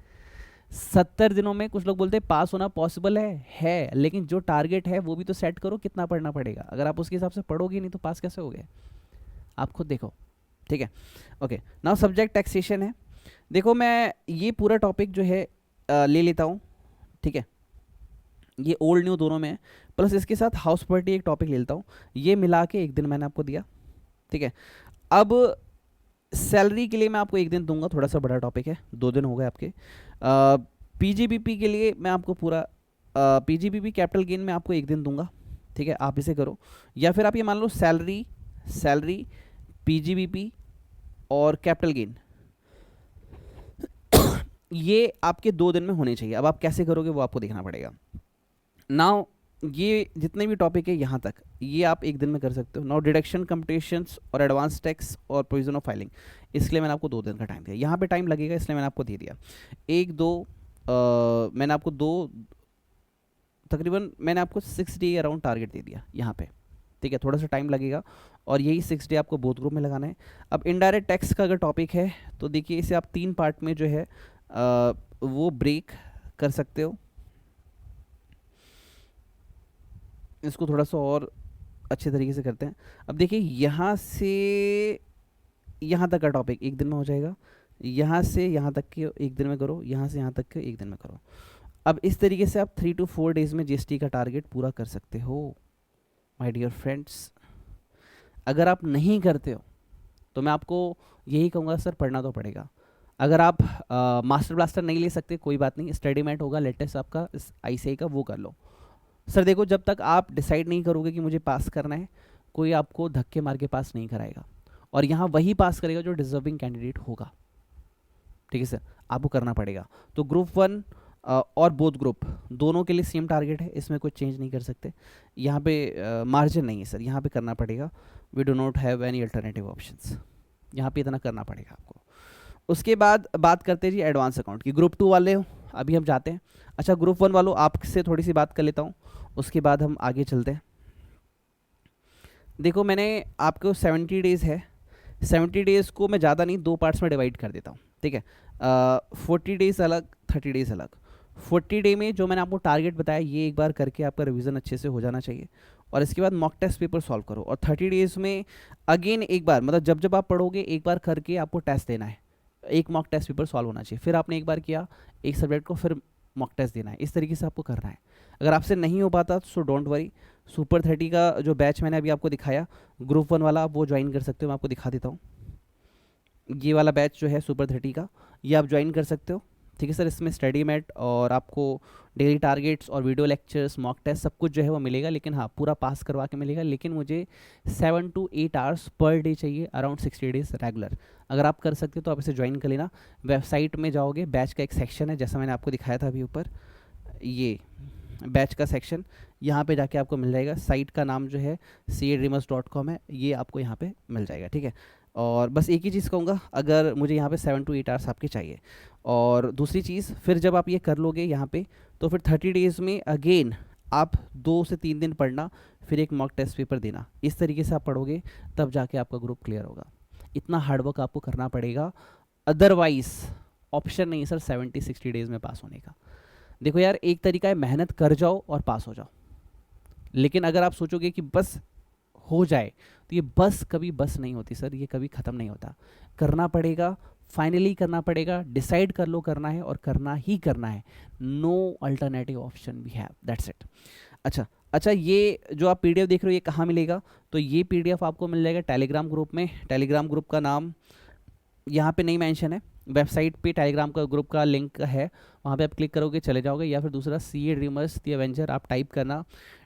S1: 70 दिनों में कुछ लोग बोलते हैं पास होना पॉसिबल है, लेकिन जो टारगेट है वो भी तो सेट करो, कितना पढ़ना पड़ेगा। अगर आप उसके हिसाब से पढ़ोगे नहीं तो पास कैसे होगे, आप खुद देखो, ठीक है। ओके, नाउ सब्जेक्ट टैक्सेशन है। देखो मैं ये पूरा टॉपिक जो है ले लेता हूँ, ठीक है, ये ओल्ड न्यू दोनों में है, प्लस इसके साथ हाउस प्रॉपर्टी एक टॉपिक ले लेता हूँ, ये मिला के एक दिन मैंने आपको दिया, ठीक है। अब सैलरी के लिए मैं आपको एक दिन दूंगा, थोड़ा सा बड़ा टॉपिक है, 2 दिन हो गए आपके। पीजीबीपी के लिए मैं आपको पूरा पीजीबीपी कैपिटल गेन में आपको एक दिन दूंगा, ठीक है, आप इसे करो। या फिर आप ये मान लो सैलरी पीजीबीपी और कैपिटल गेन ये आपके 2 दिन में होने चाहिए। अब आप कैसे करोगे वो आपको देखना पड़ेगा। नाउ ये जितने भी टॉपिक है यहाँ तक, ये आप एक दिन में कर सकते हो। नाउ डिडक्शन, कंप्यूटेशंस और एडवांस टैक्स और प्रोविजन ऑफ फाइलिंग, इसलिए मैंने आपको 2 दिन का टाइम दिया। यहाँ पे टाइम लगेगा इसलिए मैंने आपको दे दिया 1-2, मैंने आपको 2 तकरीबन मैंने आपको 6 डे अराउंड टारगेट दे दिया यहाँ पे, ठीक है, थोड़ा सा टाइम लगेगा और यही 6 डे आपको बोथ ग्रुप में लगाना है। अब इनडायरेक्ट टैक्स का अगर टॉपिक है तो देखिए इसे आप 3 पार्ट में जो है वो ब्रेक कर सकते हो। इसको थोड़ा सा और अच्छे तरीके से करते हैं। अब देखिए यहाँ से यहाँ तक का टॉपिक एक दिन में हो जाएगा, यहाँ से यहाँ तक के एक दिन में करो, यहाँ से यहाँ तक के एक दिन में करो। अब इस तरीके से आप 3 to 4 डेज में जीएसटी का टारगेट पूरा कर सकते हो माय डियर फ्रेंड्स। अगर आप नहीं करते हो तो मैं आपको यही कहूँगा सर पढ़ना तो पड़ेगा। अगर आप मास्टर ब्लास्टर नहीं ले सकते कोई बात नहीं, स्टडी मैट होगा लेटेस्ट आपका ICAI का, वो कर लो। सर देखो जब तक आप डिसाइड नहीं करोगे कि मुझे पास करना है, कोई आपको धक्के मार के पास नहीं कराएगा, और यहाँ वही पास करेगा जो डिजर्विंग कैंडिडेट होगा। ठीक है सर, आपको करना पड़ेगा। तो ग्रुप 1 और बोथ ग्रुप दोनों के लिए सेम टारगेट है, इसमें कोई चेंज नहीं कर सकते। यहाँ पे मार्जिन नहीं है सर, यहाँ पे करना पड़ेगा। We do not have any alternative options, यहाँ पे इतना करना पड़ेगा आपको। उसके बाद बात करते हैं जी एडवांस अकाउंट की। ग्रुप 2 वाले हो अभी हम जाते हैं। अच्छा ग्रुप 1 वालों आपसे थोड़ी सी बात कर लेता हूँ, उसके बाद हम आगे चलते हैं। देखो मैंने आपको 70 डेज़ है, 70 डेज़ को मैं ज़्यादा नहीं 2 पार्ट्स में डिवाइड कर देता हूँ। ठीक है, 40 डेज़ अलग, 30 डेज़ अलग। 40 डे में जो मैंने आपको टारगेट बताया ये एक बार करके आपका रिवीजन अच्छे से हो जाना चाहिए, और इसके बाद मॉक टेस्ट पेपर सॉल्व करो। और 30 डेज़ में अगेन एक बार, मतलब जब जब आप पढ़ोगे एक बार करके आपको टेस्ट देना है, एक मॉक टेस्ट पेपर सॉल्व होना चाहिए। फिर आपने एक बार किया एक सब्जेक्ट को, फिर मॉक टेस्ट देना है, इस तरीके से आपको करना है। अगर आपसे नहीं हो पाता सो डोंट वरी, सुपर 30 का जो बैच मैंने अभी आपको दिखाया ग्रुप 1 वाला, आप वो ज्वाइन कर सकते हो। मैं आपको दिखा देता हूँ, ये वाला बैच जो है सुपर 30 का, ये आप ज्वाइन कर सकते हो। ठीक है सर, इसमें स्टडी मैट और आपको डेली टारगेट्स और वीडियो लेक्चर्स, मॉक टेस्ट सब कुछ जो है वो मिलेगा। लेकिन हाँ पूरा पास करवा के मिलेगा, लेकिन मुझे 7 to 8 आवर्स पर डे चाहिए, अराउंड 60 डेज रेगुलर। अगर आप कर सकते हो तो आप इसे ज्वाइन कर लेना। वेबसाइट में जाओगे, बैच का एक सेक्शन है जैसा मैंने आपको दिखाया था अभी ऊपर, ये बैच का सेक्शन, यहाँ पे जाके आपको मिल जाएगा। साइट का नाम जो है cadreamers.com है, ये आपको यहाँ पे मिल जाएगा। ठीक है, और बस एक ही चीज़ कहूँगा, अगर मुझे यहाँ पे 7 to 8 आवर्स आपके चाहिए। और दूसरी चीज़, फिर जब आप ये कर लोगे यहाँ पे, तो फिर 30 डेज़ में अगेन आप 2 से 3 दिन पढ़ना, फिर एक मॉक टेस्ट पेपर देना। इस तरीके से आप पढ़ोगे तब जाके आपका ग्रुप क्लियर होगा। इतना हार्डवर्क आपको करना पड़ेगा, अदरवाइज ऑप्शन नहीं है सर 70-60 डेज़ में पास होने का। देखो यार एक तरीका है मेहनत कर जाओ और पास हो जाओ, लेकिन अगर आप सोचोगे कि बस हो जाए तो ये बस कभी बस नहीं होती सर, ये कभी ख़त्म नहीं होता। करना पड़ेगा, फाइनली करना पड़ेगा, डिसाइड कर लो करना है और करना ही करना है। No alternative option we have, that's it. अच्छा ये जो आप PDF देख रहे हो ये कहाँ मिलेगा? तो ये PDF आपको मिल जाएगा टेलीग्राम ग्रुप में। टेलीग्राम ग्रुप का नाम यहाँ पे नहीं मेंशन है, वेबसाइट पे टेलीग्राम का ग्रुप का लिंक है, वहाँ पे आप क्लिक करोगे चले जाओगे, या फिर दूसरा CA ड्रीमर्स द एवेंजर आप टाइप करना,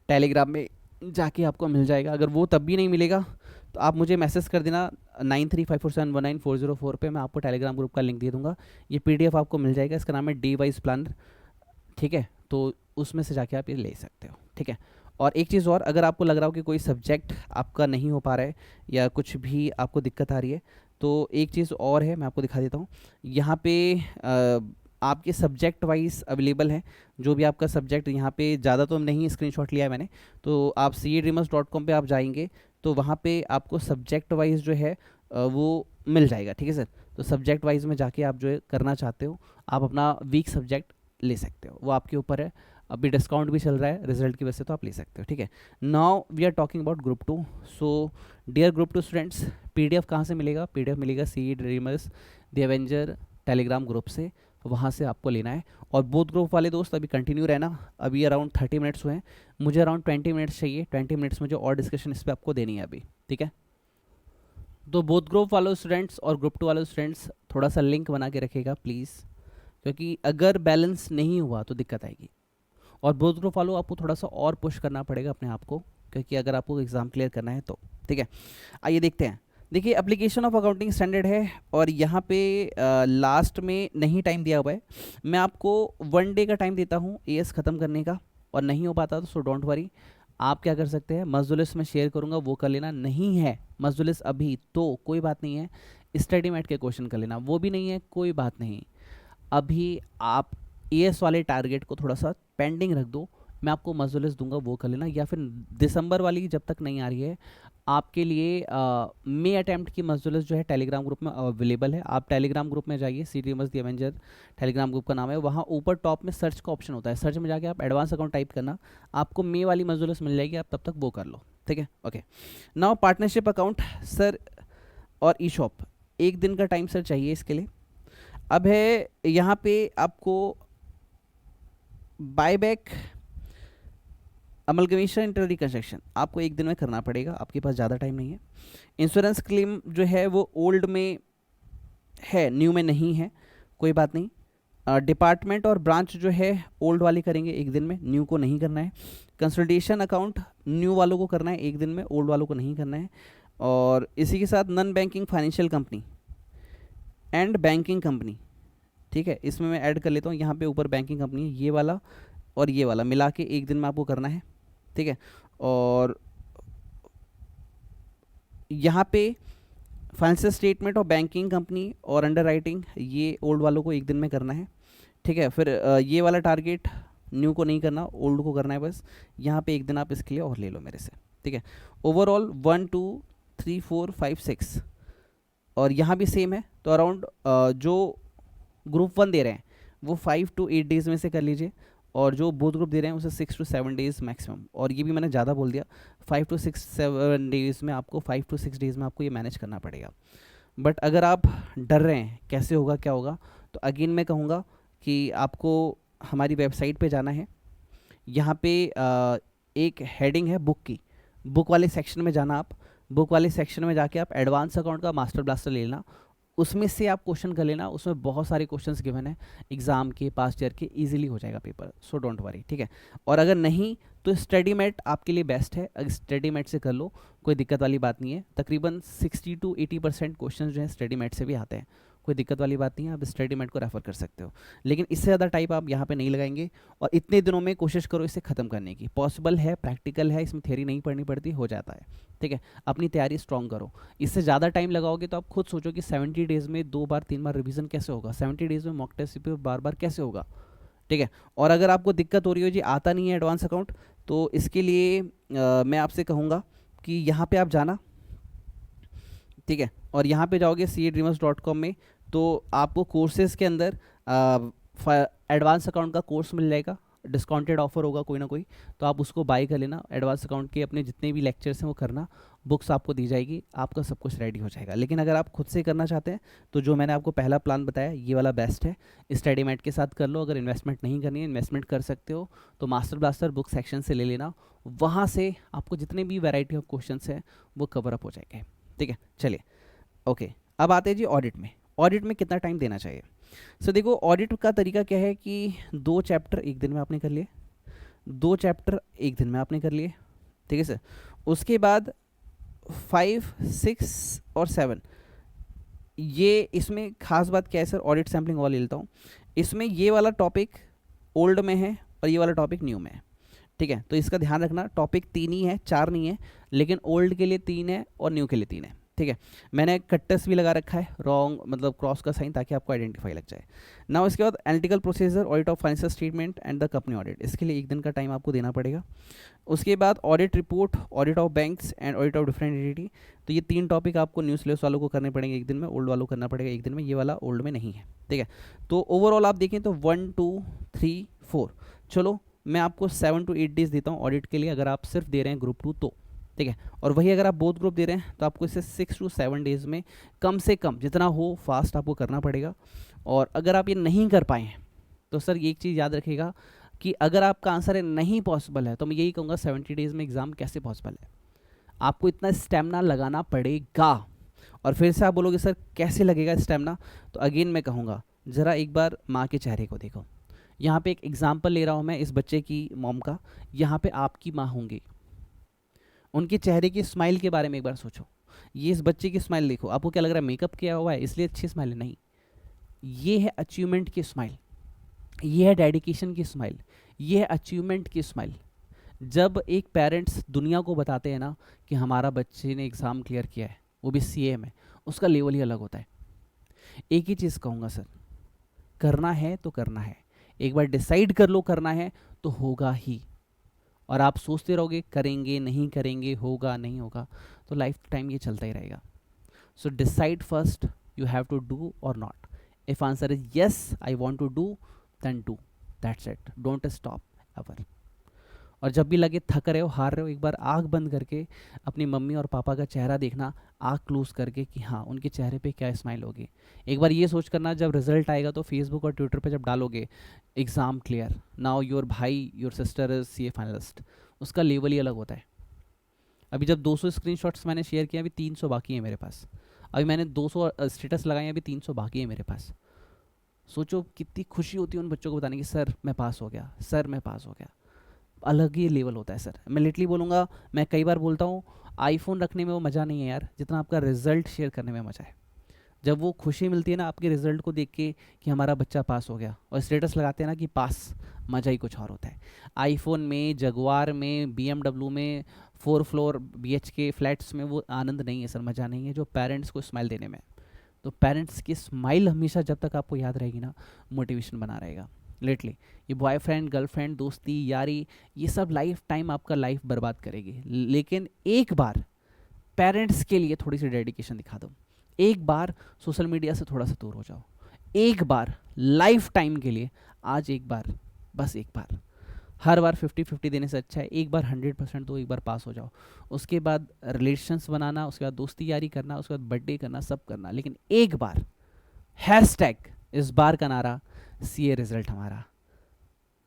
S1: टेलीग्राम में जाके आपको मिल जाएगा। अगर वो तब भी नहीं मिलेगा तो आप मुझे मैसेज कर देना 9354719404 पे, मैं आपको टेलीग्राम ग्रुप का लिंक दे दूंगा। ये PDF आपको मिल जाएगा, इसका नाम है डे वाइज प्लानर। ठीक है, तो उसमें से जाके आप ये ले सकते हो। ठीक है, और एक चीज़ और, अगर आपको लग रहा हो कि कोई सब्जेक्ट आपका नहीं हो पा रहा है या कुछ भी आपको दिक्कत आ रही है, तो एक चीज़ और है मैं आपको दिखा देता हूँ। यहाँ पे आपके सब्जेक्ट वाइज अवेलेबल है, जो भी आपका सब्जेक्ट, यहाँ पे ज़्यादा तो नहीं स्क्रीनशॉट लिया है मैंने, तो आप cadreamers.com पे आप जाएंगे तो वहाँ पे आपको सब्जेक्ट वाइज जो है वो मिल जाएगा। ठीक है सर, तो सब्जेक्ट वाइज में जाके आप जो है करना चाहते हो, आप अपना वीक सब्जेक्ट ले सकते हो, वो आपके ऊपर है। अभी डिस्काउंट भी चल रहा है रिजल्ट की वजह से, तो आप ले सकते हो। ठीक है, now we are talking about group 2। So dear group 2 students, PDF कहाँ से मिलेगा? PDF मिलेगा CA dreamers the avenger telegram group से, वहाँ से आपको लेना है। और बोथ ग्रुप वाले दोस्त अभी कंटिन्यू रहना, अभी अराउंड 30 मिनट्स हुए हैं, मुझे अराउंड 20 मिनट्स चाहिए, 20 मिनट्स मुझे और डिस्कशन इस पर आपको देनी है अभी। ठीक है, तो बोथ ग्रुप वाले स्टूडेंट्स और ग्रुप 2 वाले स्टूडेंट्स थोड़ा सा लिंक बना के रखेगा प्लीज़, क्योंकि अगर बैलेंस नहीं हुआ तो दिक्कत आएगी। और बोथ ग्रुप वालों आपको थोड़ा सा और पुश करना पड़ेगा अपने आप को, क्योंकि अगर आपको एग्ज़ाम क्लियर करना है तो। ठीक है, आइए देखते हैं। देखिए एप्लीकेशन ऑफ अकाउंटिंग स्टैंडर्ड है, और यहाँ पे लास्ट में नहीं टाइम दिया हुआ है। मैं आपको 1 डे का टाइम देता हूँ AS ख़त्म करने का, और नहीं हो पाता तो सो डोंट वरी, आप क्या कर सकते हैं, मजदुलिस में शेयर करूँगा वो कर लेना। नहीं है मजदुलिस अभी तो कोई बात नहीं है, स्टडी मैट के क्वेश्चन कर लेना, वो भी नहीं है कोई बात नहीं। अभी आप AS वाले टारगेट को थोड़ा सा पेंडिंग रख दो, मैं आपको मजदूर लिस्ट दूंगा, वो कर लेना। या फिर दिसंबर वाली जब तक नहीं आ रही है आपके लिए, मे अटैम्प्ट की मजदूर लिस्ट जो है टेलीग्राम ग्रुप में अवेलेबल है। आप टेलीग्राम ग्रुप में जाइए, सिटी मस दी एवेंजर टेलीग्राम ग्रुप का नाम है। वहाँ ऊपर टॉप में सर्च का ऑप्शन होता है, सर्च में जाके आप एडवांस अकाउंट टाइप करना, आपको मे वाली मजदूर लिस्ट मिल जाएगी, आप तब तक वो कर लो, ठीक है। Okay, now partnership account sir और ई शॉप, एक दिन का टाइम सर चाहिए इसके लिए। अब है यहाँ पे आपको बायबैक अमलगमेशन इंटर रिकंस्ट्रक्शन आपको एक दिन में करना पड़ेगा, आपके पास ज़्यादा टाइम नहीं है। इंश्योरेंस क्लेम जो है वो ओल्ड में है, न्यू में नहीं है, कोई बात नहीं। डिपार्टमेंट और ब्रांच जो है ओल्ड वाले करेंगे एक दिन में, न्यू को नहीं करना है। कंसल्टेशन अकाउंट न्यू वालों को करना है एक दिन में, ओल्ड वालों को नहीं करना है। और इसी के साथ non banking financial company and banking company, ठीक है, इसमें मैं ऐड कर लेता हूँ। यहाँ पे ऊपर बैंकिंग कंपनी है, ये वाला और ये वाला मिला के एक दिन में आपको करना है, ठीक है। और यहाँ पे फाइनेंशियल स्टेटमेंट और बैंकिंग कंपनी और अंडर राइटिंग ये ओल्ड वालों को एक दिन में करना है, ठीक है। फिर ये वाला टारगेट न्यू को नहीं करना, ओल्ड को करना है बस। यहाँ पे एक दिन आप इसके लिए और ले लो मेरे से, ठीक है। ओवरऑल 1 2 3 4 5 6 और यहाँ भी सेम है। तो अराउंड जो ग्रुप 1 दे रहे हैं वो 5 to 8 डेज़ में से कर लीजिए, और जो बोथ ग्रुप दे रहे हैं उसे 6 to 7 डेज़ मैक्सिमम। और ये भी मैंने ज़्यादा बोल दिया, 5 to 7 डेज़ में आपको, 5 to 6 डेज़ में आपको ये मैनेज करना पड़ेगा। बट अगर आप डर रहे हैं कैसे होगा क्या होगा, तो अगेन मैं कहूँगा कि आपको हमारी वेबसाइट पे जाना है। यहाँ पे एक हेडिंग है बुक की, बुक वाले सेक्शन में जाना आप। बुक वाले सेक्शन में जाके आप एडवांस अकाउंट का मास्टर ब्लास्टर ले लेना, उसमें से आप क्वेश्चन कर लेना। उसमें बहुत सारे क्वेश्चंस गिवन है एग्जाम के, पास्ट ईयर के, इजीली हो जाएगा पेपर, सो डोंट वरी, ठीक है। और अगर नहीं तो स्टडी मैट आपके लिए बेस्ट है, अगर स्टडी मैट से कर लो कोई दिक्कत वाली बात नहीं है। तकरीबन 60 to 80% क्वेश्चन जो है स्टडी मैट से भी आते हैं, कोई दिक्कत वाली बात नहीं है, आप स्टडी मैट को रेफर कर सकते हो। लेकिन इससे ज़्यादा टाइप आप यहाँ पे नहीं लगाएंगे, और इतने दिनों में कोशिश करो इसे ख़त्म करने की। पॉसिबल है, प्रैक्टिकल है, इसमें थ्योरी नहीं पढ़नी पड़ती, हो जाता है, ठीक है। अपनी तैयारी स्ट्रॉन्ग करो। इससे ज़्यादा टाइम लगाओगे तो आप खुद सोचो कि 70 डेज़ में 2 बार 3 बार रिवीजन कैसे होगा, 70 डेज़ में मॉक टेस्ट पे बार बार कैसे होगा, ठीक है। और अगर आपको दिक्कत हो रही हो जी आता नहीं है एडवांस अकाउंट, तो इसके लिए मैं आपसे कहूँगा कि यहाँ पे आप जाना, ठीक है। और यहाँ पे जाओगे CADreamers.com में, तो आपको कोर्सेज़ के अंदर एडवांस अकाउंट का कोर्स मिल जाएगा, डिस्काउंटेड ऑफर होगा कोई ना कोई, तो आप उसको बाय कर लेना। एडवांस अकाउंट के अपने जितने भी लेक्चर्स हैं वो करना, बुक्स आपको दी जाएगी, आपका सब कुछ रेडी हो जाएगा। लेकिन अगर आप खुद से करना चाहते हैं तो जो मैंने आपको पहला प्लान बताया ये वाला बेस्ट है, स्टडी मैट के साथ कर लो। अगर इन्वेस्टमेंट नहीं करनी है, इन्वेस्टमेंट कर सकते हो, तो मास्टर ब्लास्टर बुक सेक्शन से ले लेना, वहाँ से आपको जितने भी वैरायटी ऑफ क्वेश्चन हैं वो कवर अप हो जाएंगे, ठीक है। चलिए ओके, अब आते हैं जी ऑडिट में। ऑडिट में कितना टाइम देना चाहिए? सो देखो, ऑडिट का तरीका क्या है कि 2 चैप्टर एक दिन में आपने कर लिए, 2 चैप्टर एक दिन में आपने कर लिए, ठीक है सर। उसके बाद 5 6 और 7, ये इसमें खास बात क्या है सर, ऑडिट सैम्पलिंग वाला ले लेता हूँ। इसमें ये वाला टॉपिक ओल्ड में है और ये वाला टॉपिक न्यू में है, ठीक है। तो इसका ध्यान रखना, टॉपिक 3 ही है, 4 नहीं है, लेकिन ओल्ड के लिए 3 है और न्यू के लिए 3 है, ठीक है। मैंने कट्टस भी लगा रखा है, रॉन्ग मतलब क्रॉस का साइन, ताकि आपको आइडेंटिफाई लग जाए ना। इसके बाद analytical procedure, audit of financial statement and the company audit, इसके लिए एक दिन का टाइम आपको देना पड़ेगा। उसके बाद audit report, audit of banks and audit of different entity, तो ये 3 टॉपिक आपको न्यू सिलेबस वालों को करने पड़ेंगे एक दिन में, ओल्ड वालों को करना पड़ेगा एक दिन में, ये वाला ओल्ड में नहीं है, ठीक है। तो ओवरऑल आप देखें तो 1 2 3 4, चलो मैं आपको 7 to 8 डेज देता हूँ ऑडिट के लिए, अगर आप सिर्फ दे रहे हैं ग्रुप 2 तो, ठीक है। और वही अगर आप बोथ ग्रुप दे रहे हैं तो आपको इसे 6 to 7 डेज़ में कम से कम जितना हो फास्ट आपको करना पड़ेगा। और अगर आप ये नहीं कर पाए हैं तो सर ये एक चीज़ याद रखिएगा कि अगर आपका आंसर है नहीं पॉसिबल है, तो मैं यही कहूँगा 70 डेज़ में एग्ज़ाम कैसे पॉसिबल है, आपको इतना स्टेमिना लगाना पड़ेगा। और फिर से आप बोलोगे सर कैसे लगेगा स्टेमिना, तो अगेन मैं कहूँगा ज़रा एक बार माँ के चेहरे को देखो। यहाँ पे एक एग्जाम्पल ले रहा हूँ मैं इस बच्चे की मॉम का, यहाँ पे आपकी माँ होंगी, उनके चेहरे की स्माइल के बारे में एक बार सोचो। ये इस बच्चे की स्माइल देखो, आपको क्या लग रहा है मेकअप किया हुआ है इसलिए अच्छी स्माइल है? नहीं, ये है अचीवमेंट की स्माइल, ये है डेडिकेशन की स्माइल, ये है अचीवमेंट की स्माइल। जब एक पेरेंट्स दुनिया को बताते हैं ना कि हमारा बच्चे ने एग्ज़ाम क्लियर किया है, वो भी CA में, उसका लेवल ही अलग होता है। एक ही चीज़ कहूँगा सर, करना है तो करना है, एक बार डिसाइड कर लो करना है तो होगा ही। और आप सोचते रहोगे करेंगे नहीं करेंगे, होगा नहीं होगा, तो लाइफ टाइम ये चलता ही रहेगा. So decide first, you have to do और not. If answer is yes, I want to do, then do. That's it. Don't stop ever. और जब भी लगे थक रहे हो, हार रहे हो, एक बार आंख बंद करके अपनी मम्मी और पापा का चेहरा देखना, आंख क्लोज करके कि हाँ उनके चेहरे पे क्या स्माइल होगी. एक बार ये सोच करना, जब रिजल्ट आएगा तो फेसबुक और ट्विटर पे जब डालोगे एग्ज़ाम क्लियर, नाउ योर भाई your sister is CA finalist, उसका लेवल ही अलग होता है. अभी जब 200 स्क्रीनशॉट्स मैंने शेयर किए, अभी 300 बाकी है मेरे पास. अभी मैंने 200 स्टेटस लगाए, अभी 300 बाकी है मेरे पास. सोचो कितनी खुशी होती है उन बच्चों को बताने की सर मैं पास हो गया, सर मैं पास हो गया. अलग ही लेवल होता है सर. मैं लिटरली बोलूँगा, मैं कई बार बोलता हूँ, आईफोन रखने में वो मज़ा नहीं है यार जितना आपका रिजल्ट शेयर करने में मज़ा है. जब वो खुशी मिलती है ना आपके रिजल्ट को देख के कि हमारा बच्चा पास हो गया, और स्टेटस लगाते हैं ना कि पास, मज़ा ही कुछ और होता है. आईफोन में, जगुआर में, BMW में, 4 फ्लोर BHK फ्लैट्स में वो आनंद नहीं है सर, मज़ा नहीं है जो पेरेंट्स को स्माइल देने में. तो पेरेंट्स की स्माइल हमेशा जब तक आपको याद रहेगी ना, मोटिवेशन बना रहेगा. लिटरली ये बॉयफ्रेंड गर्लफ्रेंड दोस्ती यारी ये सब लाइफ टाइम आपका लाइफ बर्बाद करेगी. लेकिन एक बार पेरेंट्स के लिए थोड़ी सी डेडिकेशन दिखा दो, एक बार सोशल मीडिया से थोड़ा सा दूर हो जाओ, एक बार लाइफ टाइम के लिए, आज एक बार, बस एक बार. हर बार 50-50 देने से अच्छा है एक बार 100% दो, एक बार पास हो जाओ. उसके बाद रिलेशंस बनाना, उसके बाद दोस्ती यारी करना, उसके बाद बर्थडे करना, सब करना, लेकिन एक बार हैशटैग इस बार का नारा सीए रिजल्ट हमारा,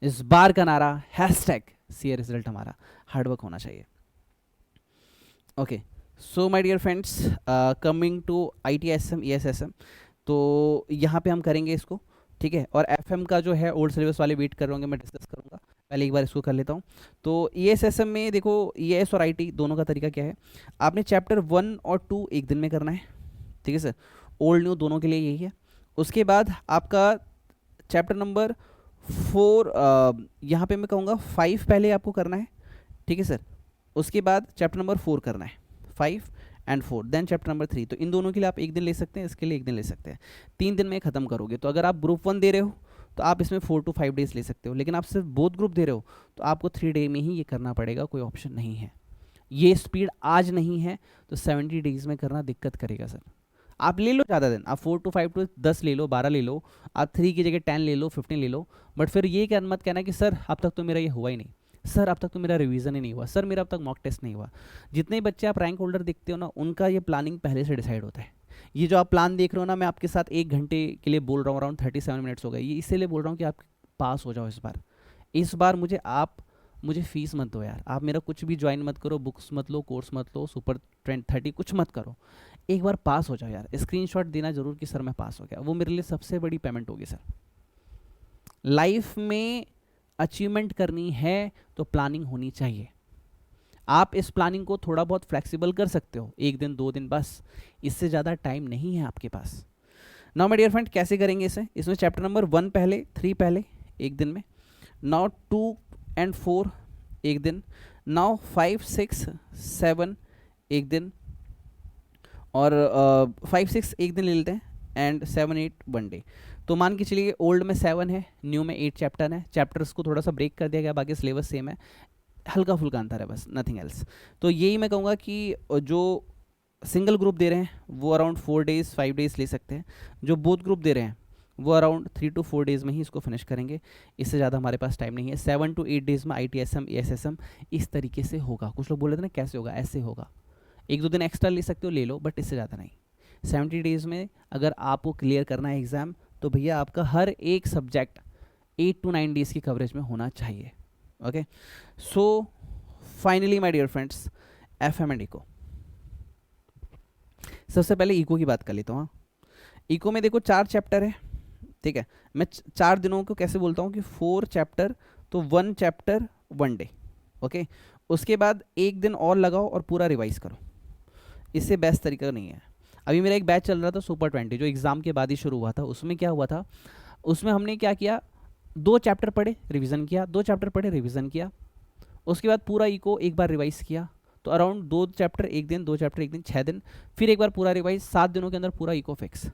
S1: इस बार का नारा हैशटैग सीए रिजल्ट हमारा. हार्डवर्क होना चाहिए. Okay, so my dear friends, coming to ITSM ESSM, तो यहाँ पे हम करेंगे इसको, ठीक है. और FM का जो है ओल्ड सिलेबस वाले वेट कर रहे होंगे, मैं डिस्कस करूँगा, पहले एक बार इसको कर लेता हूँ. तो ESSM में देखो, ES और IT दोनों का तरीका क्या है. आपने चैप्टर 1 और 2 एक दिन में करना है, ठीक है सर. ओल्ड न्यू दोनों के लिए यही है. उसके बाद आपका चैप्टर नंबर 4, यहाँ पे मैं कहूँगा 5 पहले आपको करना है, ठीक है सर. उसके बाद चैप्टर नंबर 4 करना है, 5 एंड 4, देन चैप्टर नंबर 3. तो इन दोनों के लिए आप एक दिन ले सकते हैं, इसके लिए एक दिन ले सकते हैं. 3 दिन में ख़त्म करोगे. तो अगर आप ग्रुप 1 दे रहे हो तो आप इसमें 4 to 5 डेज ले सकते हो, लेकिन आप सिर्फ बोथ ग्रुप दे रहे हो तो आपको 3 डे में ही ये करना पड़ेगा, कोई ऑप्शन नहीं है. ये स्पीड आज नहीं है तो 70 डेज में करना दिक्कत करेगा सर. आप ले लो ज़्यादा दिन, आप 4 to 5 to 10 ले लो, 12 ले लो, आप 3 की जगह 10 ले लो, 15 ले लो, बट फिर ये क्या मत कहना कि सर अब तक तो मेरा ये हुआ ही नहीं, सर अब तक तो मेरा रिवीजन ही नहीं हुआ, सर मेरा अब तक मॉक टेस्ट नहीं हुआ. जितने बच्चे आप रैंक होल्डर देखते हो ना, उनका ये प्लानिंग पहले से डिसाइड होता है. ये जो आप प्लान देख रहे हो ना, मैं आपके साथ 1 घंटे के लिए बोल रहा हूँ, अराउंड 37 मिनट्स हो गए, ये इसीलिए बोल रहा हूँ कि आप पास हो जाओ इस बार. इस बार मुझे फीस मत दो यार, आप मेरा कुछ भी ज्वाइन मत करो, बुक्स मत लो, कोर्स मत लो, सुपर 30 कुछ मत करो, एक बार पास हो जाओ यार. स्क्रीनशॉट देना जरूर कि सर मैं पास हो गया, वो मेरे लिए सबसे बड़ी पेमेंट होगी सर. लाइफ में अचीवमेंट करनी है तो प्लानिंग होनी चाहिए. आप इस प्लानिंग को थोड़ा बहुत फ्लेक्सिबल कर सकते हो, 1 दिन 2 दिन बस, इससे ज़्यादा टाइम नहीं है आपके पास. नाउ माय डियर फ्रेंड, कैसे करेंगे इसे. इसमें चैप्टर नंबर 1 पहले, 3 पहले एक दिन में, नाउ 2 and 4 एक दिन, नाउ 5 6 7 एक दिन, और 5 6 एक दिन ले लेते हैं, एंड 7 8 1 डे. तो मान के चलिए ओल्ड में 7 है, न्यू में 8 चैप्टर है. चैप्टर्स को थोड़ा सा ब्रेक कर दिया गया, बाकी सिलेबस सेम है, हल्का फुल्का अंतर है बस, नथिंग एल्स. तो यही मैं कहूँगा कि जो सिंगल ग्रुप दे रहे हैं वो अराउंड 4 डेज 5 डेज ले सकते हैं, जो बोथ ग्रुप दे रहे हैं वो अराउंड 3 to 4 डेज में ही इसको फिनिश करेंगे, इससे ज़्यादा हमारे पास टाइम नहीं है. 7 to 8 डेज में ITSM ESSM इस तरीके से होगा. कुछ लोग बोल रहे थे ना कैसे होगा, ऐसे होगा. 1-2 दिन एक्स्ट्रा ले सकते हो, ले लो, बट इससे ज़्यादा नहीं. 70 डेज में अगर आपको क्लियर करना है एग्ज़ाम, तो भैया आपका हर एक सब्जेक्ट 8 to 9 डेज की कवरेज में होना चाहिए. Okay, so finally my dear friends, FM and eco. सबसे पहले इको की बात कर लेता हूँ. इको में देखो 4 चैप्टर है, ठीक है. मैं 4 दिनों को कैसे बोलता हूँ कि 4 चैप्टर, तो 1 चैप्टर 1 डे. ओके, उसके बाद 1 दिन और लगाओ और पूरा रिवाइज करो, इससे बेस्ट तरीका नहीं है. अभी मेरा एक बैच चल रहा था सुपर 20, जो एग्ज़ाम के बाद ही शुरू हुआ था. उसमें क्या हुआ था, उसमें हमने क्या किया, 2 चैप्टर पढ़े रिवीजन किया, 2 चैप्टर पढ़े रिवीजन किया, उसके बाद पूरा इको एक बार रिवाइज किया. तो अराउंड 2 चैप्टर एक दिन, 2 चैप्टर एक दिन, 6 दिन, फिर एक बार पूरा रिवाइज, 7 दिनों के अंदर पूरा इको फिक्स.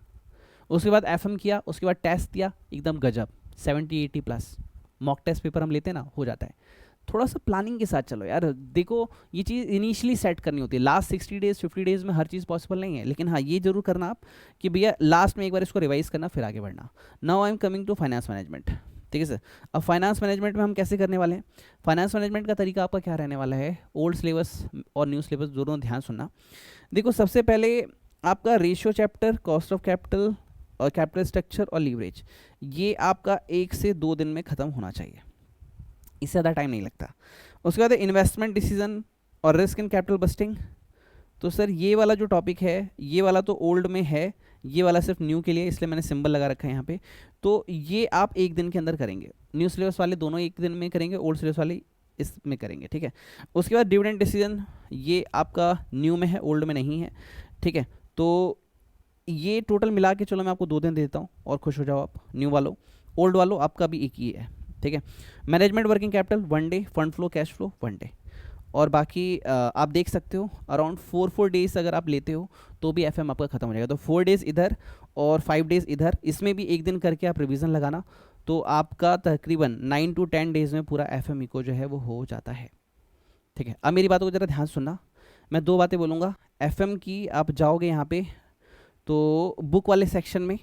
S1: उसके बाद FM किया, उसके बाद टेस्ट दिया, एकदम गजब 70-80 प्लस. मॉक टेस्ट पेपर हम लेते हैं ना, हो जाता है. थोड़ा सा प्लानिंग के साथ चलो यार। देखो ये चीज़ इनिशियली सेट करनी होती है, लास्ट 60 डेज 50 डेज में हर चीज़ पॉसिबल नहीं है, लेकिन हाँ ये जरूर करना आप कि भैया लास्ट में एक बार इसको रिवाइज करना फिर आगे बढ़ना। Now I am coming to finance management. ठीक है सर, अब फाइनेंस मैनेजमेंट में हम कैसे करने वाले हैं? फाइनेंस मैनेजमेंट का तरीका आपका क्या रहने वाला है, ओल्ड सिलेबस और न्यू सिलेबस दोनों ध्यान सुनना। देखो सबसे पहले आपका ratio chapter, cost of capital और कैपिटल स्ट्रक्चर और लीवरेज, ये आपका 1 से 2 दिन में ख़त्म होना चाहिए, इससे ज़्यादा टाइम नहीं लगता। उसके बाद इन्वेस्टमेंट डिसीजन और रिस्क इन कैपिटल बस्टिंग। तो सर ये वाला जो टॉपिक है, ये वाला तो ओल्ड में है, ये वाला सिर्फ न्यू के लिए, इसलिए मैंने सिंबल लगा रखा है यहाँ पे। तो ये आप 1 दिन के अंदर करेंगे, न्यू सिलेबस वाले दोनों 1 दिन में करेंगे, ओल्ड सिलेबस वाले इसमें करेंगे। ठीक है, उसके बाद डिविडेंड डिसीजन, ये आपका न्यू में है, ओल्ड में नहीं है। ठीक है, तो ये टोटल मिला के चलो मैं आपको 2 दिन देता हूँ और खुश हो जाओ आप, न्यू वालों। ओल्ड वालों आपका भी एक ही है। ठीक है, management working capital 1 day, fund flow cash flow 1 day, और बाकी आप देख सकते हो अराउंड 4 डेज अगर आप लेते हो तो भी एफएम आपका खत्म हो जाएगा। तो 4 डेज इधर और 5 डेज इधर, इसमें भी 1 दिन करके आप रिवीजन लगाना, तो आपका तकरीबन 9 to 10 डेज में पूरा एफएम इको जो है वो हो जाता है। ठीक है, अब मेरी बातों को ज़रा ध्यान सुनना, मैं 2 बातें बोलूँगा। एफएम की आप जाओगे यहाँ पे तो बुक वाले सेक्शन में,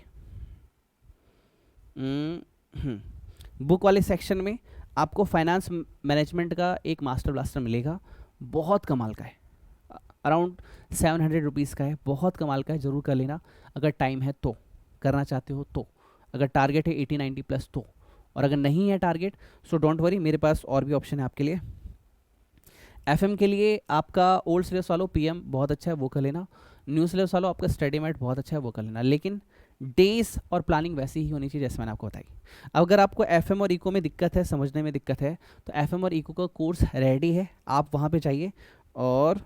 S1: बुक वाले सेक्शन में आपको फाइनेंस मैनेजमेंट का एक मास्टर ब्लास्टर मिलेगा, बहुत कमाल का है, अराउंड 700 रुपीज़ का है, बहुत कमाल का है, ज़रूर कर लेना अगर टाइम है तो, करना चाहते हो तो, अगर टारगेट है 80-90 प्लस तो, और अगर नहीं है टारगेट सो डोंट वरी, मेरे पास और भी ऑप्शन है आपके लिए। एफएम के लिए आपका ओल्ड सिलेबस वालों पीएम बहुत अच्छा है, वो कर लेना, न्यू सिलेबस वालों आपका स्टडी मेट बहुत अच्छा है, वो कर लेना, लेकिन डेज और प्लानिंग वैसी ही होनी चाहिए जैसे मैंने आपको बताई। अगर आपको एफएम और इको में दिक्कत है, समझने में दिक्कत है, तो एफएम और इको का कोर्स रेडी है, आप वहाँ पे जाइए। और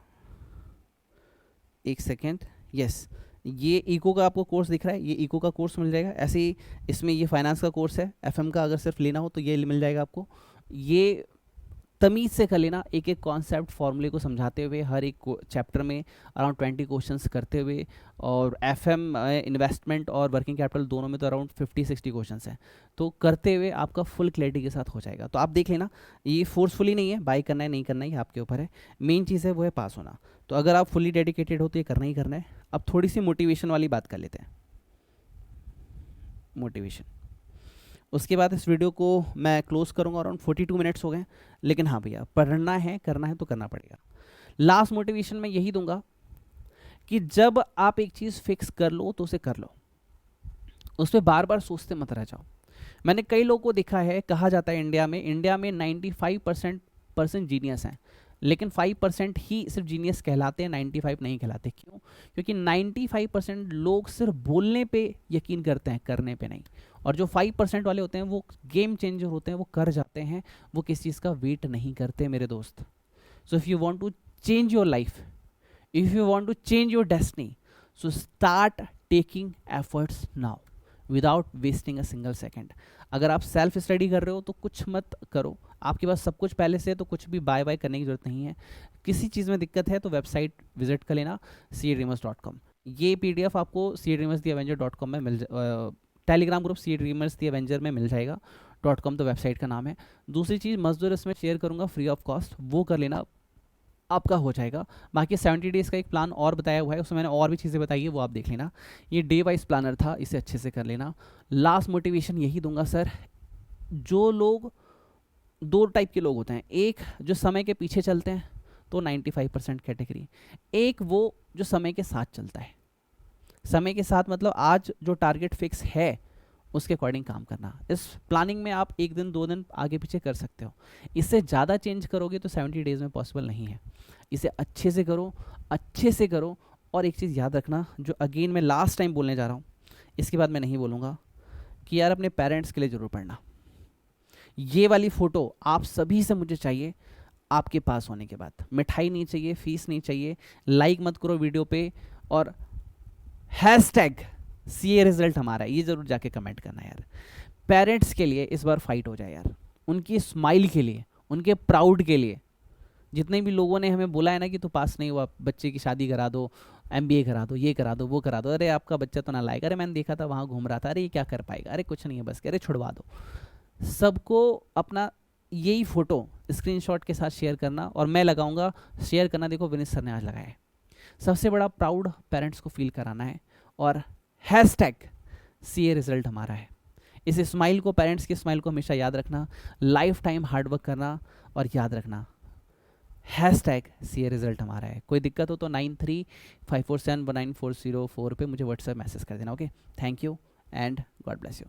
S1: एक सेकेंड, यस, ये इको का आपको कोर्स दिख रहा है, ये इको का कोर्स मिल जाएगा। ऐसे ही इसमें ये फाइनेंस का कोर्स है, एफएम का अगर सिर्फ लेना हो तो ये मिल जाएगा आपको। ये तमीज़ से कर लेना, एक एक कॉन्सेप्ट फॉर्मूले को समझाते हुए, हर एक चैप्टर में अराउंड 20 क्वेश्चंस करते हुए, और एफएम इन्वेस्टमेंट और वर्किंग कैपिटल दोनों में तो अराउंड 50-60 क्वेश्चंस हैं, तो करते हुए आपका फुल क्लैरिटी के साथ हो जाएगा। तो आप देख लेना, ये फोर्सफुली नहीं है, बाय करना है नहीं करना है ये आपके ऊपर है, मेन चीज़ है वो है पास होना। तो अगर आप फुली डेडिकेटेड हो तो ये करना ही करना है। अब थोड़ी सी मोटिवेशन वाली बात कर लेते हैं, मोटिवेशन, उसके बाद इस वीडियो को मैं क्लोज करूंगा, अराउंड 42 मिनट्स हो गए, लेकिन हाँ भैया पढ़ना है करना है तो करना पड़ेगा। लास्ट मोटिवेशन मैं यही दूंगा कि जब आप एक चीज़ फिक्स कर लो तो उसे कर लो, उस पर बार बार सोचते मत रह जाओ। मैंने कई लोगों को देखा है, कहा जाता है इंडिया में 95% जीनियस हैं, लेकिन 5% ही सिर्फ जीनियस कहलाते हैं, 95 नहीं कहलाते। क्यों? क्योंकि 95% लोग सिर्फ बोलने पे यकीन करते हैं, करने पे नहीं, और जो 5% वाले होते हैं वो गेम चेंजर होते हैं, वो कर जाते हैं, वो किसी चीज़ का वेट नहीं करते मेरे दोस्त। So if you want to change your life, if you want to change your destiny, so start taking efforts now without wasting a single second. अगर आप सेल्फ स्टडी कर रहे हो तो कुछ मत करो, आपके पास सब कुछ पहले से है तो कुछ भी बाय बाय करने की जरूरत नहीं है। किसी चीज़ में दिक्कत है तो वेबसाइट विजिट कर लेना cdreamers.com। ये पीडीएफ आपको cdreamerstheavenger.com में मिल टेलीग्राम ग्रुप cdreamerstheavenger में मिल जाएगा। .com तो वेबसाइट का नाम है। दूसरी चीज़ मजदूर इसमें शेयर करूँगा फ्री ऑफ कॉस्ट, वो कर लेना, आपका हो जाएगा। बाकी 70 डेज़ का एक प्लान और बताया हुआ है, उसमें मैंने और भी चीज़ें बताई है, वो आप देख लेना। ये डे वाइज प्लानर था, इसे अच्छे से कर लेना। लास्ट मोटिवेशन यही दूंगा सर, जो लोग 2 टाइप के लोग होते हैं, एक जो समय के पीछे चलते हैं तो 95% कैटेगरी, एक वो जो समय के साथ चलता है। समय के साथ मतलब आज जो टारगेट फिक्स है उसके अकॉर्डिंग काम करना। इस प्लानिंग में आप 1 दिन 2 दिन आगे पीछे कर सकते हो, इससे ज़्यादा चेंज करोगे तो 70 डेज़ में पॉसिबल नहीं है। इसे अच्छे से करो, अच्छे से करो। और एक चीज़ याद रखना, जो अगेन मैं लास्ट टाइम बोलने जा रहा हूँ, इसके बाद मैं नहीं बोलूँगा, कि यार अपने पेरेंट्स के लिए ज़रूर पढ़ना। ये वाली फ़ोटो आप सभी से मुझे चाहिए आपके पास होने के बाद। मिठाई नहीं चाहिए, फीस नहीं चाहिए, लाइक मत करो वीडियो पे, और हैशटैग CA रिजल्ट हमारा है, ये ज़रूर जाके कमेंट करना यार। पेरेंट्स के लिए इस बार फाइट हो जाए यार, उनकी स्माइल के लिए, उनके प्राउड के लिए। जितने भी लोगों ने हमें बोला है ना कि तू पास नहीं हुआ, बच्चे की शादी करा दो, MBA करा दो, ये करा दो, वो करा दो, अरे आपका बच्चा तो ना लाएगा, अरे मैंने देखा था वहाँ घूम रहा था, अरे ये क्या कर पाएगा, अरे कुछ नहीं है बस, अरे छुड़वा दो। सबको अपना यही फ़ोटो स्क्रीनशॉट के साथ शेयर करना, और मैं लगाऊंगा शेयर करना। देखो विनीत सर ने आज लगाया है। सबसे बड़ा प्राउड पेरेंट्स को फील कराना है, और हैशटैग सीए रिजल्ट हमारा है। इस स्माइल को, पेरेंट्स की स्माइल को हमेशा याद रखना, लाइफ टाइम हार्डवर्क करना, और याद रखना हैशटैग सीए रिजल्ट हमारा है। कोई दिक्कत हो तो 9354719404 पे मुझे व्हाट्सएप मैसेज कर देना। Okay, thank you and God bless you.